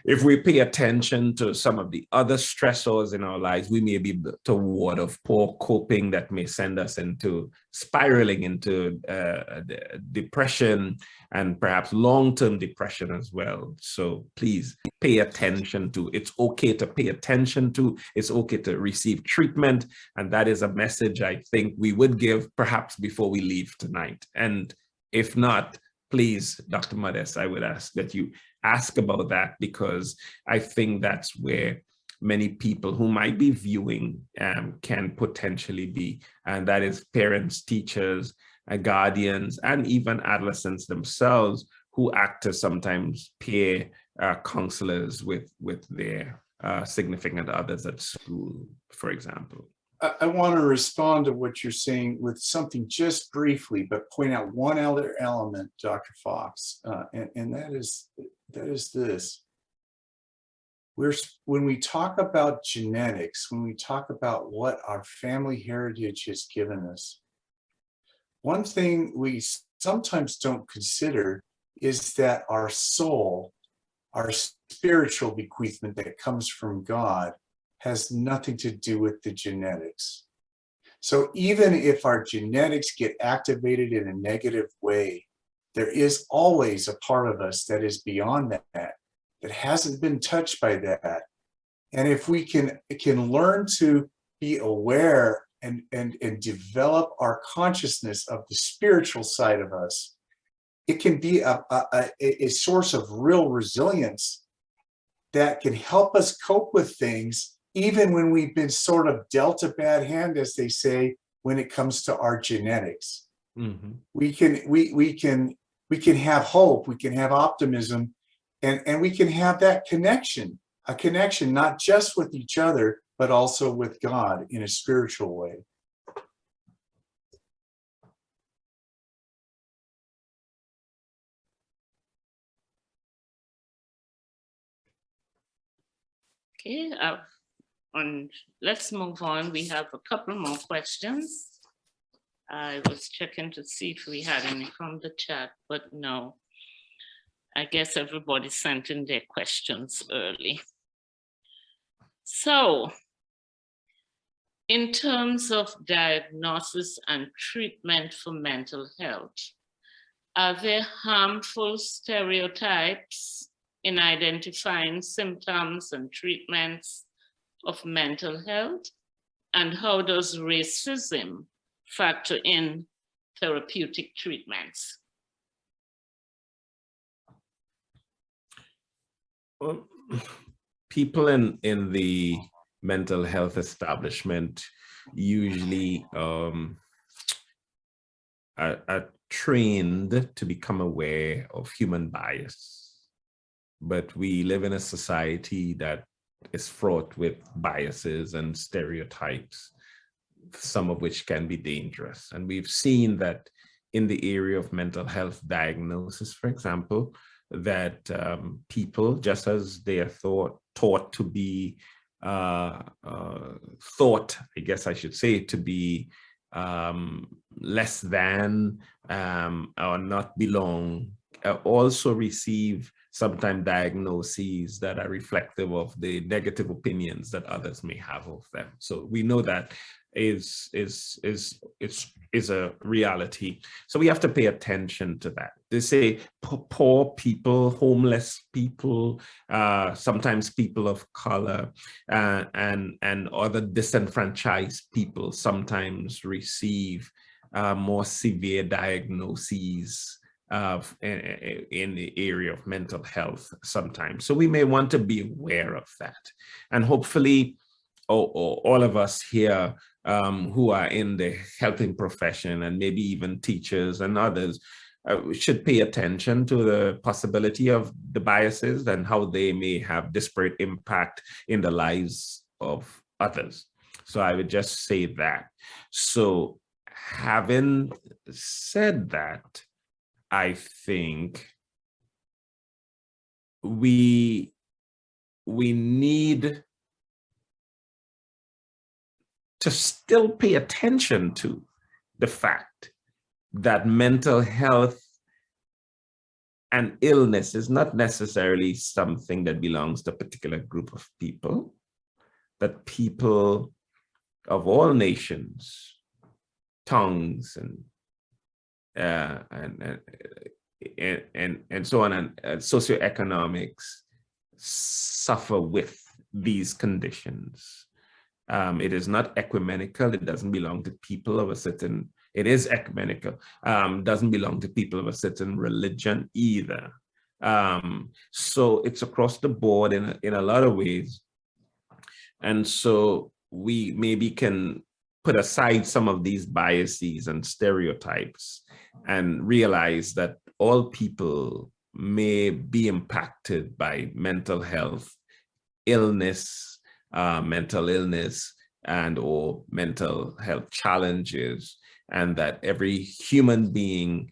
if we pay attention to some of the other stressors in our lives, we may be toward of poor coping that may send us into spiraling into depression and perhaps long-term depression as well. So please pay attention to, it's okay to pay attention to, it's okay to receive treatment. And that is a message I think we would give perhaps before we leave tonight. And if not, please, Dr. Modest, I would ask that you ask about that, because I think that's where many people who might be viewing can potentially be, and that is parents, teachers, guardians, and even adolescents themselves who act as sometimes peer counselors with their significant others at school, for example. I want to respond to what you're saying with something just briefly, but point out one other element, Dr. Fox, and that is this. When we talk about genetics, when we talk about what our family heritage has given us, one thing we sometimes don't consider is that our soul, our spiritual bequeathment that comes from God, has nothing to do with the genetics. So even if our genetics get activated in a negative way, there is always a part of us that is beyond that hasn't been touched by that. And if we can learn to be aware and develop our consciousness of the spiritual side of us, it can be a source of real resilience that can help us cope with things even when we've been sort of dealt a bad hand, as they say, when it comes to our genetics. Mm-hmm. We can have hope, we can have optimism, and we can have that connection, a connection not just with each other, but also with God in a spiritual way. Okay, and let's move on. We have a couple more questions. I was checking to see if we had any from the chat, but no. I guess everybody sent in their questions early. So, in terms of diagnosis and treatment for mental health, are there harmful stereotypes in identifying symptoms and treatments of mental health? And how does racism factor in therapeutic treatments? Well, people in the mental health establishment usually are trained to become aware of human bias. But we live in a society that is fraught with biases and stereotypes, some of which can be dangerous. And we've seen that in the area of mental health diagnosis, for example, that people, just as they are taught to be, thought, I guess I should say, to be less than or not belong, also receive sometimes diagnoses that are reflective of the negative opinions that others may have of them. So we know that is a reality. So we have to pay attention to that. They say poor people, homeless people, sometimes people of color, and other disenfranchised people sometimes receive more severe diagnoses in the area of mental health sometimes. So we may want to be aware of that. And hopefully all of us here who are in the helping profession, and maybe even teachers and others, should pay attention to the possibility of the biases and how they may have disparate impact in the lives of others. So I would just say that. So having said that, I think we need to still pay attention to the fact that mental health an illness is not necessarily something that belongs to a particular group of people, that people of all nations, tongues, and so on, and socioeconomics suffer with these conditions. It is not ecumenical. It doesn't belong to people of a certain, it is ecumenical, doesn't belong to people of a certain religion either. So it's across the board in a lot of ways. And so we maybe can put aside some of these biases and stereotypes and realize that all people may be impacted by mental health, illness, mental illness, and or mental health challenges, and that every human being,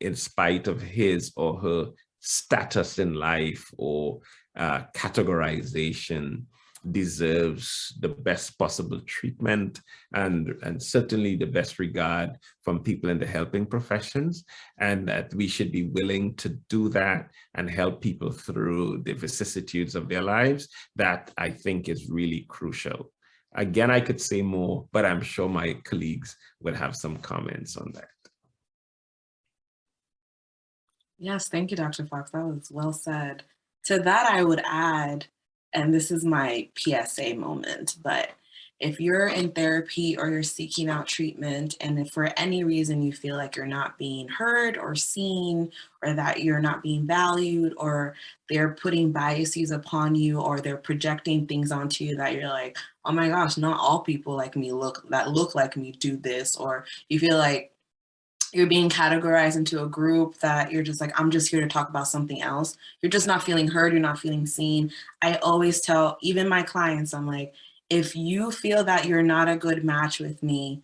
in spite of his or her status in life or categorization, deserves the best possible treatment and certainly the best regard from people in the helping professions, and that we should be willing to do that and help people through the vicissitudes of their lives. That, I think, is really crucial. Again, I could say more, but I'm sure my colleagues will have some comments on that. Yes, thank you, Dr. Fox. That was well said. To that, I would add, and this is my PSA moment, but if you're in therapy or you're seeking out treatment, and if for any reason you feel like you're not being heard or seen, or that you're not being valued, or they're putting biases upon you, or they're projecting things onto you that you're like, oh my gosh, not all people like me look like me do this, or you feel like you're being categorized into a group that you're just like, I'm just here to talk about something else. You're just not feeling heard, you're not feeling seen. I always tell even my clients, I'm like, if you feel that you're not a good match with me,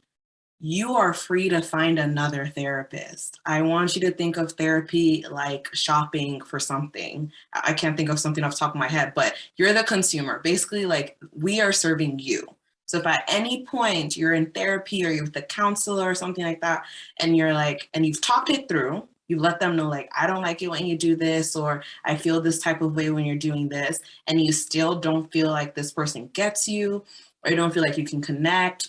you are free to find another therapist. I want you to think of therapy like shopping for something. I can't think of something off the top of my head, but you're the consumer. Basically, like, we are serving you. So if at any point you're in therapy or you're with a counselor or something like that, and you're like, and you've talked it through, you let them know, like, I don't like it when you do this, or I feel this type of way when you're doing this, and you still don't feel like this person gets you, or you don't feel like you can connect,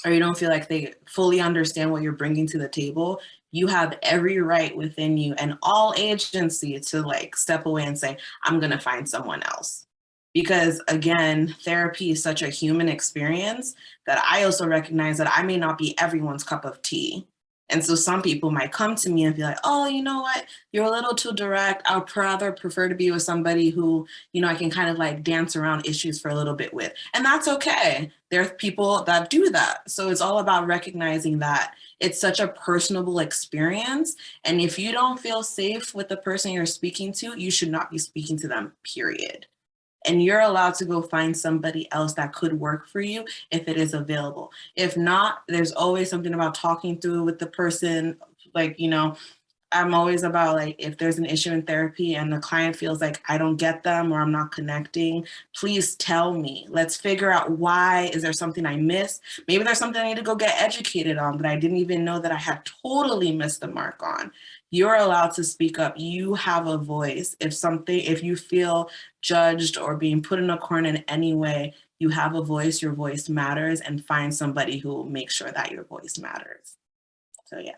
or you don't feel like they fully understand what you're bringing to the table, you have every right within you and all agency to like step away and say, I'm gonna find someone else. Because again, therapy is such a human experience that I also recognize that I may not be everyone's cup of tea. And so some people might come to me and be like, oh, you know what? You're a little too direct. I'd rather prefer to be with somebody who, you know, I can kind of like dance around issues for a little bit with. And that's okay. There's people that do that. So it's all about recognizing that it's such a personable experience. And if you don't feel safe with the person you're speaking to, you should not be speaking to them, period. And you're allowed to go find somebody else that could work for you if it is available. If not, there's always something about talking through with the person. Like, you know, I'm always about like, if there's an issue in therapy and the client feels like I don't get them or I'm not connecting, please tell me. Let's figure out why. Is there something I missed? Maybe there's something I need to go get educated on that I didn't even know that I had totally missed the mark on. You're allowed to speak up. You have a voice. If you feel judged or being put in a corner in any way, you have a voice, your voice matters, and find somebody who will make sure that your voice matters. So yeah.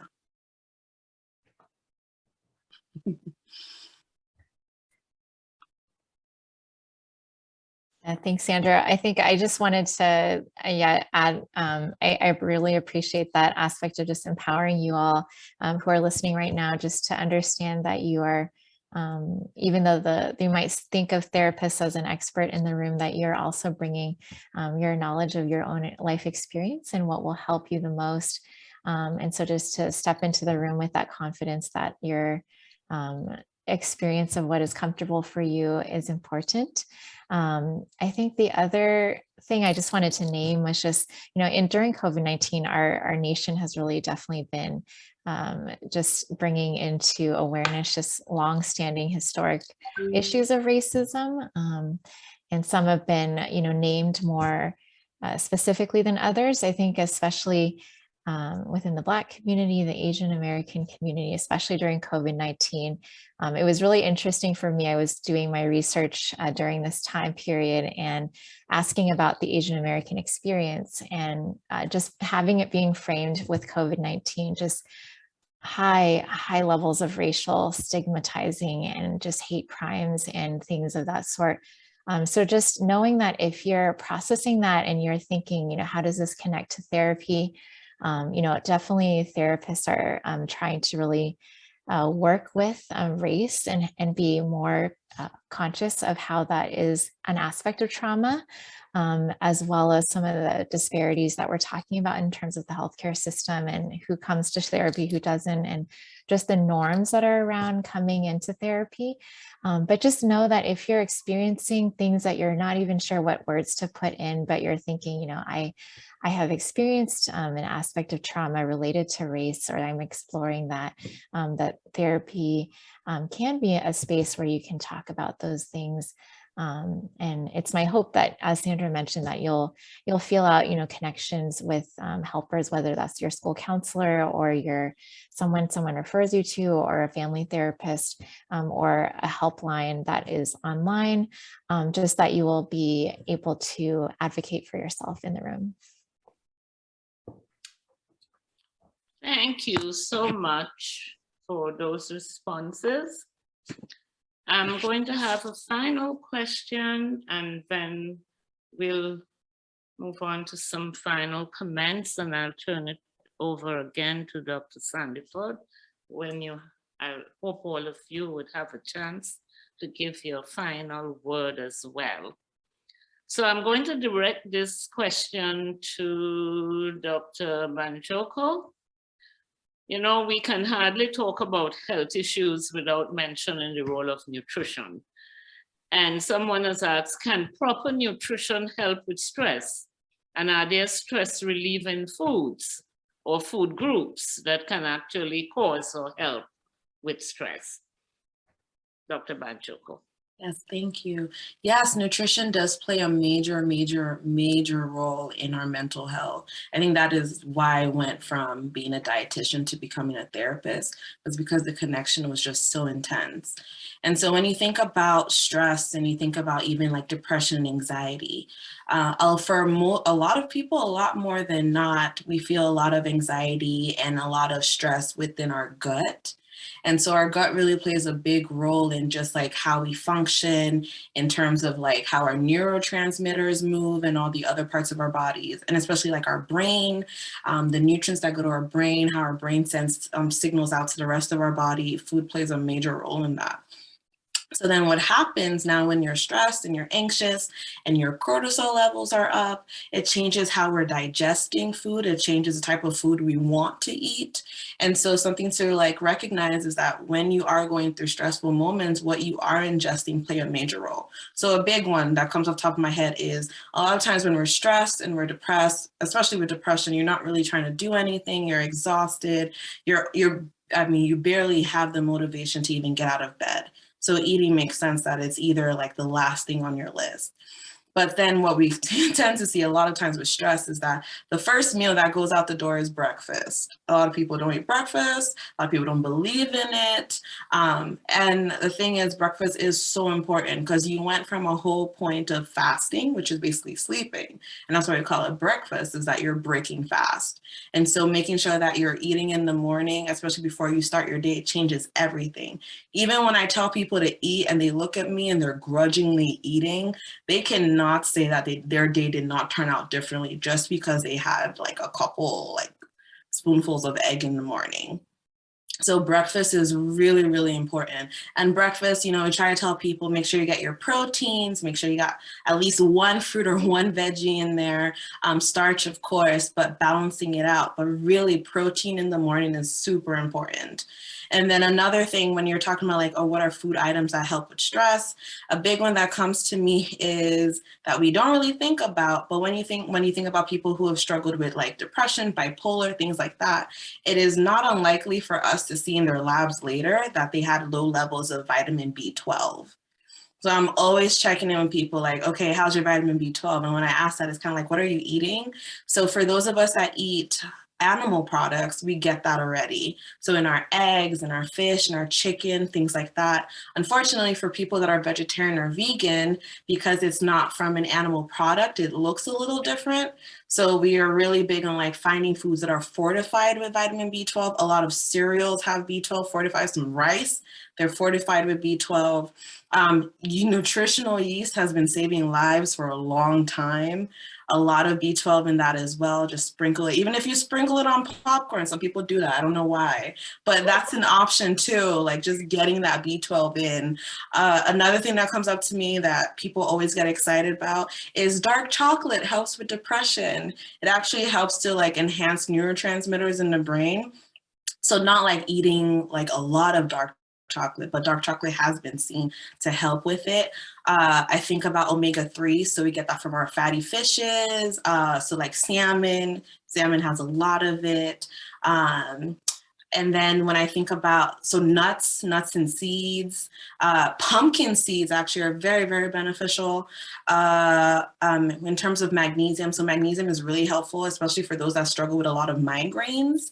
Thanks, Sandra. I think I just wanted to add, I really appreciate that aspect of just empowering you all who are listening right now, just to understand that you are, even though you might think of therapists as an expert in the room, that you're also bringing your knowledge of your own life experience and what will help you the most. And so just to step into the room with that confidence that your experience of what is comfortable for you is important. I think the other thing I just wanted to name was just, you know, during COVID-19, our nation has really definitely been just bringing into awareness just longstanding historic issues of racism. And some have been, you know, named more specifically than others. I think especially within the Black community, the Asian American community, especially during COVID-19. It was really interesting for me. I was doing my research during this time period and asking about the Asian American experience, and just having it being framed with COVID-19, just high levels of racial stigmatizing and just hate crimes and things of that sort. So just knowing that if you're processing that and you're thinking, how does this connect to therapy? Definitely therapists are trying to really work with race and be more conscious of how that is an aspect of trauma, as well as some of the disparities that we're talking about in terms of the healthcare system and who comes to therapy, who doesn't, and just the norms that are around coming into therapy. But just know that if you're experiencing things that you're not even sure what words to put in, but you're thinking, I have experienced an aspect of trauma related to race, or I'm exploring that, that therapy can be a space where you can talk about those things. And it's my hope that, as Sandra mentioned, that you'll feel out, connections with helpers, whether that's your school counselor or someone refers you to, or a family therapist, or a helpline that is online, just that you will be able to advocate for yourself in the room. Thank you so much for those responses. I'm going to have a final question, and then we'll move on to some final comments, and I'll turn it over again to Dr. Sandiford I hope all of you would have a chance to give your final word as well. So I'm going to direct this question to Dr. Banjoko. We can hardly talk about health issues without mentioning the role of nutrition. And someone has asked, can proper nutrition help with stress? And are there stress relieving foods or food groups that can actually cause or help with stress? Dr. Banjoko. Yes, thank you. Yes, nutrition does play a major role in our mental health. I think that is why I went from being a dietitian to becoming a therapist, was because the connection was just so intense. And so when you think about stress and you think about even like depression and anxiety, for a lot of people, a lot more than not, we feel a lot of anxiety and a lot of stress within our gut. And so our gut really plays a big role in just like how we function, in terms of like how our neurotransmitters move and all the other parts of our bodies, and especially like our brain, the nutrients that go to our brain, how our brain sends signals out to the rest of our body. Food plays a major role in that. So then what happens now when you're stressed and you're anxious and your cortisol levels are up, it changes how we're digesting food. It changes the type of food we want to eat. And so something to like recognize is that when you are going through stressful moments, what you are ingesting play a major role. So a big one that comes off the top of my head is a lot of times when we're stressed and we're depressed, especially with depression, you're not really trying to do anything. You're exhausted. You barely have the motivation to even get out of bed. So eating makes sense that it's either like the last thing on your list. But then what we tend to see a lot of times with stress is that the first meal that goes out the door is breakfast. A lot of people don't eat breakfast. A lot of people don't believe in it. And the thing is, breakfast is so important because you went from a whole point of fasting, which is basically sleeping. And that's why we call it breakfast, is that you're breaking fast. And so making sure that you're eating in the morning, especially before you start your day, it changes everything. Even when I tell people to eat and they look at me and they're grudgingly eating, they cannot say that their day did not turn out differently just because they had like a couple like spoonfuls of egg in the morning. So breakfast is really, really important. And breakfast, we try to tell people, make sure you get your proteins, make sure you got at least one fruit or one veggie in there, starch, of course, but balancing it out. But really, protein in the morning is super important. And then another thing, when you're talking about like, what are food items that help with stress? A big one that comes to me is that we don't really think about, but when you think about people who have struggled with like depression, bipolar, things like that, it is not unlikely for us to see in their labs later that they had low levels of vitamin B12. So I'm always checking in with people like, okay, how's your vitamin B12? And when I ask that, it's kind of like, what are you eating? So for those of us that eat animal products, we get that already. So in our eggs and our fish and our chicken, things like that. Unfortunately, for people that are vegetarian or vegan, because it's not from an animal product, it looks a little different. So we are really big on like finding foods that are fortified with vitamin B12. A lot of cereals have B12 fortified, some rice, they're fortified with B12. Nutritional yeast has been saving lives for a long time. A lot of B12 in that as well. Just sprinkle it. Even if you sprinkle it on popcorn, some people do that. I don't know why, but that's an option too. Like just getting that B12 in. Another thing that comes up to me that people always get excited about is dark chocolate helps with depression. It actually helps to like enhance neurotransmitters in the brain. So not like eating like a lot of dark chocolate, but dark chocolate has been seen to help with it. I think about omega-3, so we get that from our fatty fishes. So like salmon has a lot of it. And then when I think about, so nuts and seeds, pumpkin seeds actually are very, very beneficial in terms of magnesium. So magnesium is really helpful, especially for those that struggle with a lot of migraines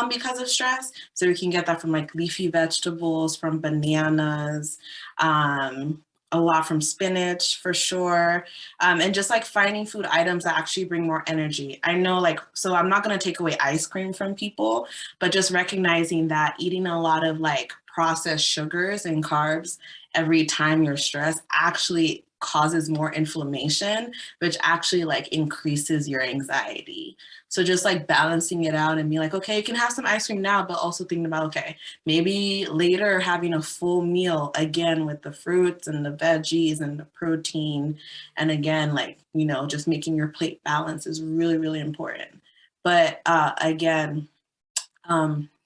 because of stress. So we can get that from like leafy vegetables, from bananas, a lot from spinach for sure. And just like finding food items that actually bring more energy. I know like, so I'm not gonna take away ice cream from people, but just recognizing that eating a lot of like processed sugars and carbs every time you're stressed actually causes more inflammation, which actually like increases your anxiety. So just like balancing it out and be like, okay, you can have some ice cream now, but also thinking about, okay, maybe later having a full meal again with the fruits and the veggies and the protein. And again, like, you know, just making your plate balance is really, really important. But again,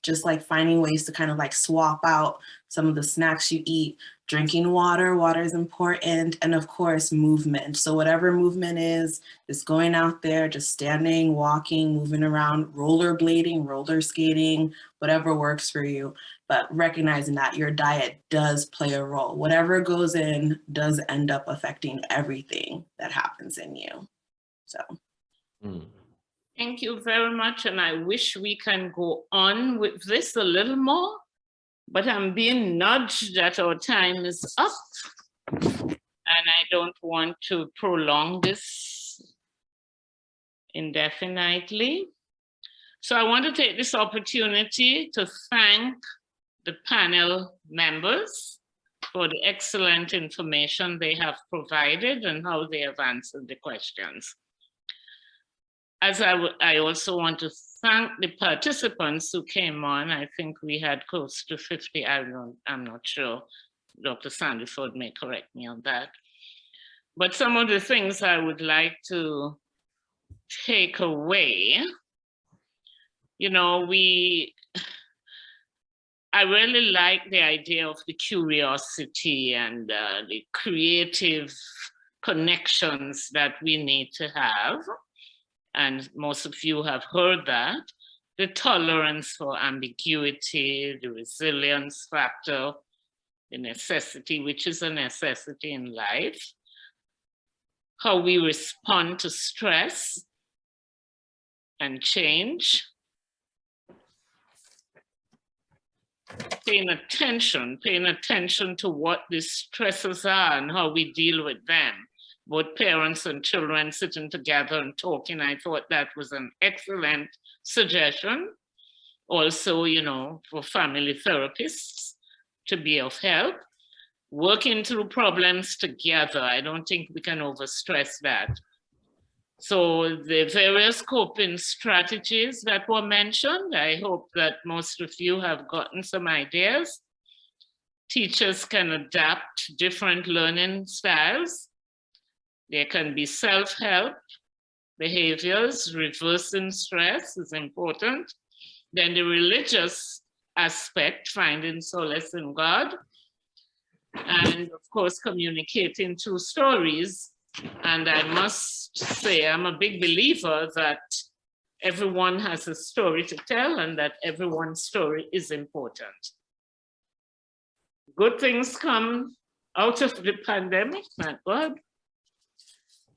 just like finding ways to kind of like swap out some of the snacks you eat. Drinking water is important, and of course movement. So whatever movement is, just going out there, just standing, walking, moving around, rollerblading, roller skating, whatever works for you, but recognizing that your diet does play a role. Whatever goes in does end up affecting everything that happens in you. So. Thank you very much, and I wish we can go on with this a little more, but I'm being nudged that our time is up, and I don't want to prolong this indefinitely. So I want to take this opportunity to thank the panel members for the excellent information they have provided and how they have answered the questions. As I also want to thank the participants who came on. I think we had close to 50. I'm not sure. Dr. Sandiford may correct me on that. But some of the things I would like to take away, you know, I really like the idea of the curiosity and the creative connections that we need to have. And most of you have heard that. The tolerance for ambiguity, the resilience factor, the necessity, which is a necessity in life, how we respond to stress and change, paying attention to what the stresses are and how we deal with them. Both parents and children sitting together and talking. I thought that was an excellent suggestion. Also, you know, for family therapists to be of help. Working through problems together. I don't think we can overstress that. So the various coping strategies that were mentioned, I hope that most of you have gotten some ideas. Teachers can adapt different learning styles. There can be self-help behaviors, reversing stress is important. Then the religious aspect, finding solace in God. And of course, communicating through stories. And I must say, I'm a big believer that everyone has a story to tell and that everyone's story is important. Good things come out of the pandemic, thank God.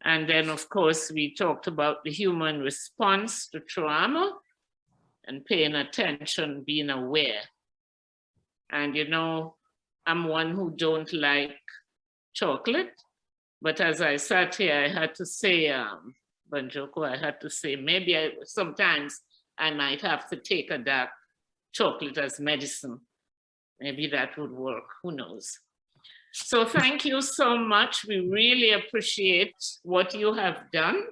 And then, of course, we talked about the human response to trauma and paying attention, being aware. And you know, I'm one who don't like chocolate, but as I sat here, I had to say, Banjoko, I had to say, maybe sometimes I might have to take a dark chocolate as medicine. Maybe that would work, who knows? So thank you so much. We really appreciate what you have done.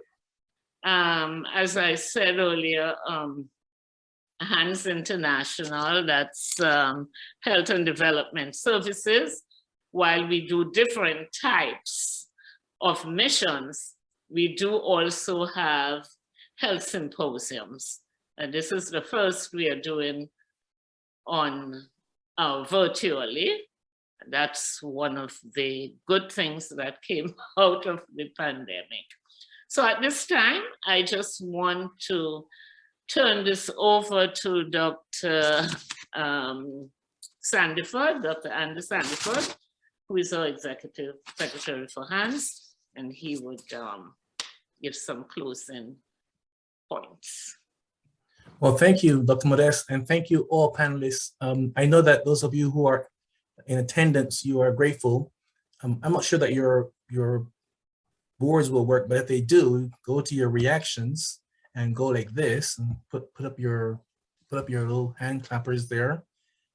As I said earlier, HANS International, that's Health and Development Services. While we do different types of missions, we do also have health symposiums. And this is the first we are doing on virtually. That's one of the good things that came out of the pandemic. So at this time, I just want to turn this over to Dr. Sandiford, Dr. Andy Sandiford, who is our Executive Secretary for HANS, and he would give some closing points. Well, thank you, Dr. Modeste, and thank you all panelists. I know that those of you who are in attendance, you are grateful. I'm not sure that your boards will work, but if they do, go to your reactions and go like this and put up your little hand clappers there.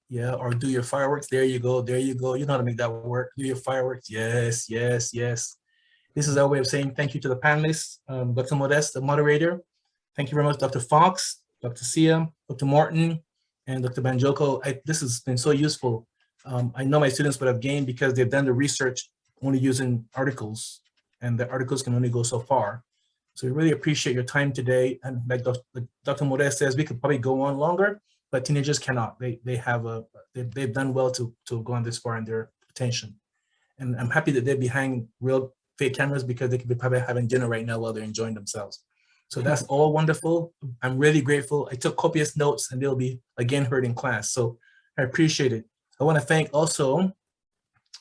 Yeah, or do your fireworks. There you go. There you go. You know how to make that work. Do your fireworks. Yes, yes, yes. This is our way of saying thank you to the panelists. Dr. Modeste, the moderator. Thank you very much, Dr. Fox, Dr. Sia, Dr. Martin, and Dr. Banjoko. This has been so useful. I know my students would have gained because they've done the research only using articles, and the articles can only go so far. So we really appreciate your time today. And like Dr. Modeste says, we could probably go on longer, but teenagers cannot. They've done well to go on this far in their attention. And I'm happy that they're behind real fake cameras because they could be probably having dinner right now while they're enjoying themselves. So that's all wonderful. I'm really grateful. I took copious notes and they'll be again heard in class. So I appreciate it. I want to thank also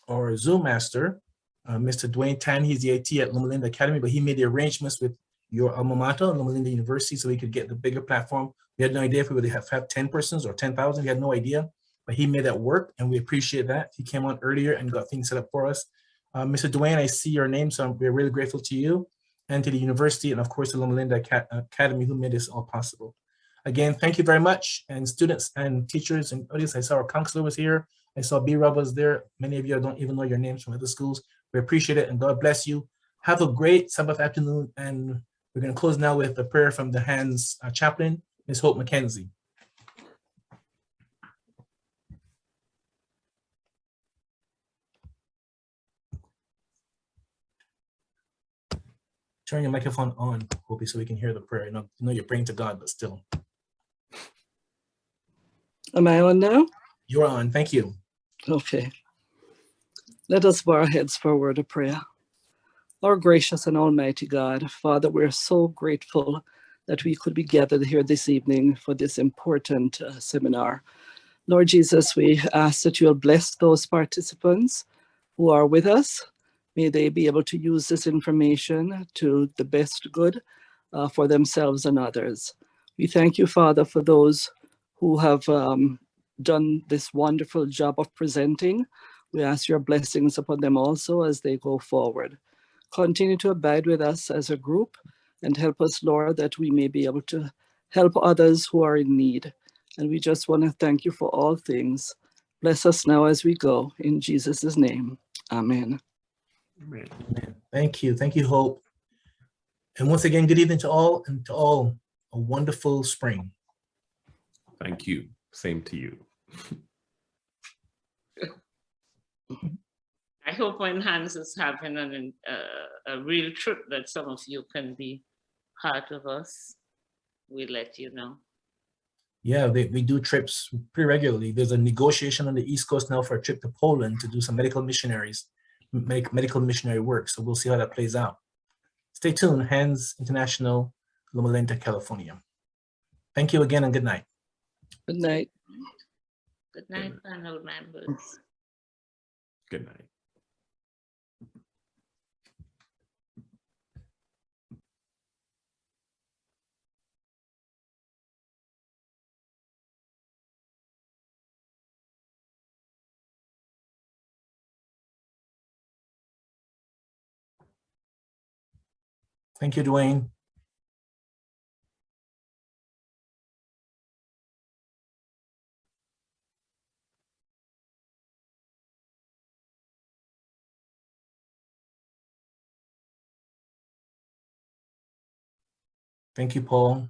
our Zoom master, Mr. Dwayne Tan. He's the AT at Loma Linda Academy, but he made the arrangements with your alma mater, Loma Linda University, so we could get the bigger platform. We had no idea if we would have 10 persons or 10,000. We had no idea, but he made that work, and we appreciate that. He came on earlier and got things set up for us. Mr. Dwayne, I see your name, so we're really grateful to you and to the university, and of course, the Loma Linda Academy, who made this all possible. Again, thank you very much, and students and teachers and audience. I saw our counselor was here. I saw B-Rob was there. Many of you don't even know your names from other schools. We appreciate it, and God bless you. Have a great Sabbath afternoon, and we're going to close now with a prayer from the HANS chaplain, Ms. Hope McKenzie. Turn your microphone on, Hope, so we can hear the prayer. You know you're praying to God, but still. Am I on now? You're on. Thank you. Okay. Let us bow our heads for a word of prayer. Our gracious and almighty God, Father, we're so grateful that we could be gathered here this evening for this important seminar. Lord Jesus, we ask that you'll bless those participants who are with us. May they be able to use this information to the best good for themselves and others. We thank you, Father, for those who have done this wonderful job of presenting. We ask your blessings upon them also as they go forward. Continue to abide with us as a group and help us, Lord, that we may be able to help others who are in need. And we just want to thank you for all things. Bless us now as we go. In Jesus' name, amen. Amen. Thank you. Thank you, Hope. And once again, good evening to all, and to all a wonderful spring. Thank you. Same to you. I hope when HANS is having a real trip that some of you can be part of us, we'll let you know. Yeah, we do trips pretty regularly. There's a negotiation on the East Coast now for a trip to Poland to do some medical missionary work. So we'll see how that plays out. Stay tuned. HANS International, Loma Linda, California. Thank you again, and good night. Good night. Good night, panel members. Good night. Thank you, Dwayne. Thank you, Paul.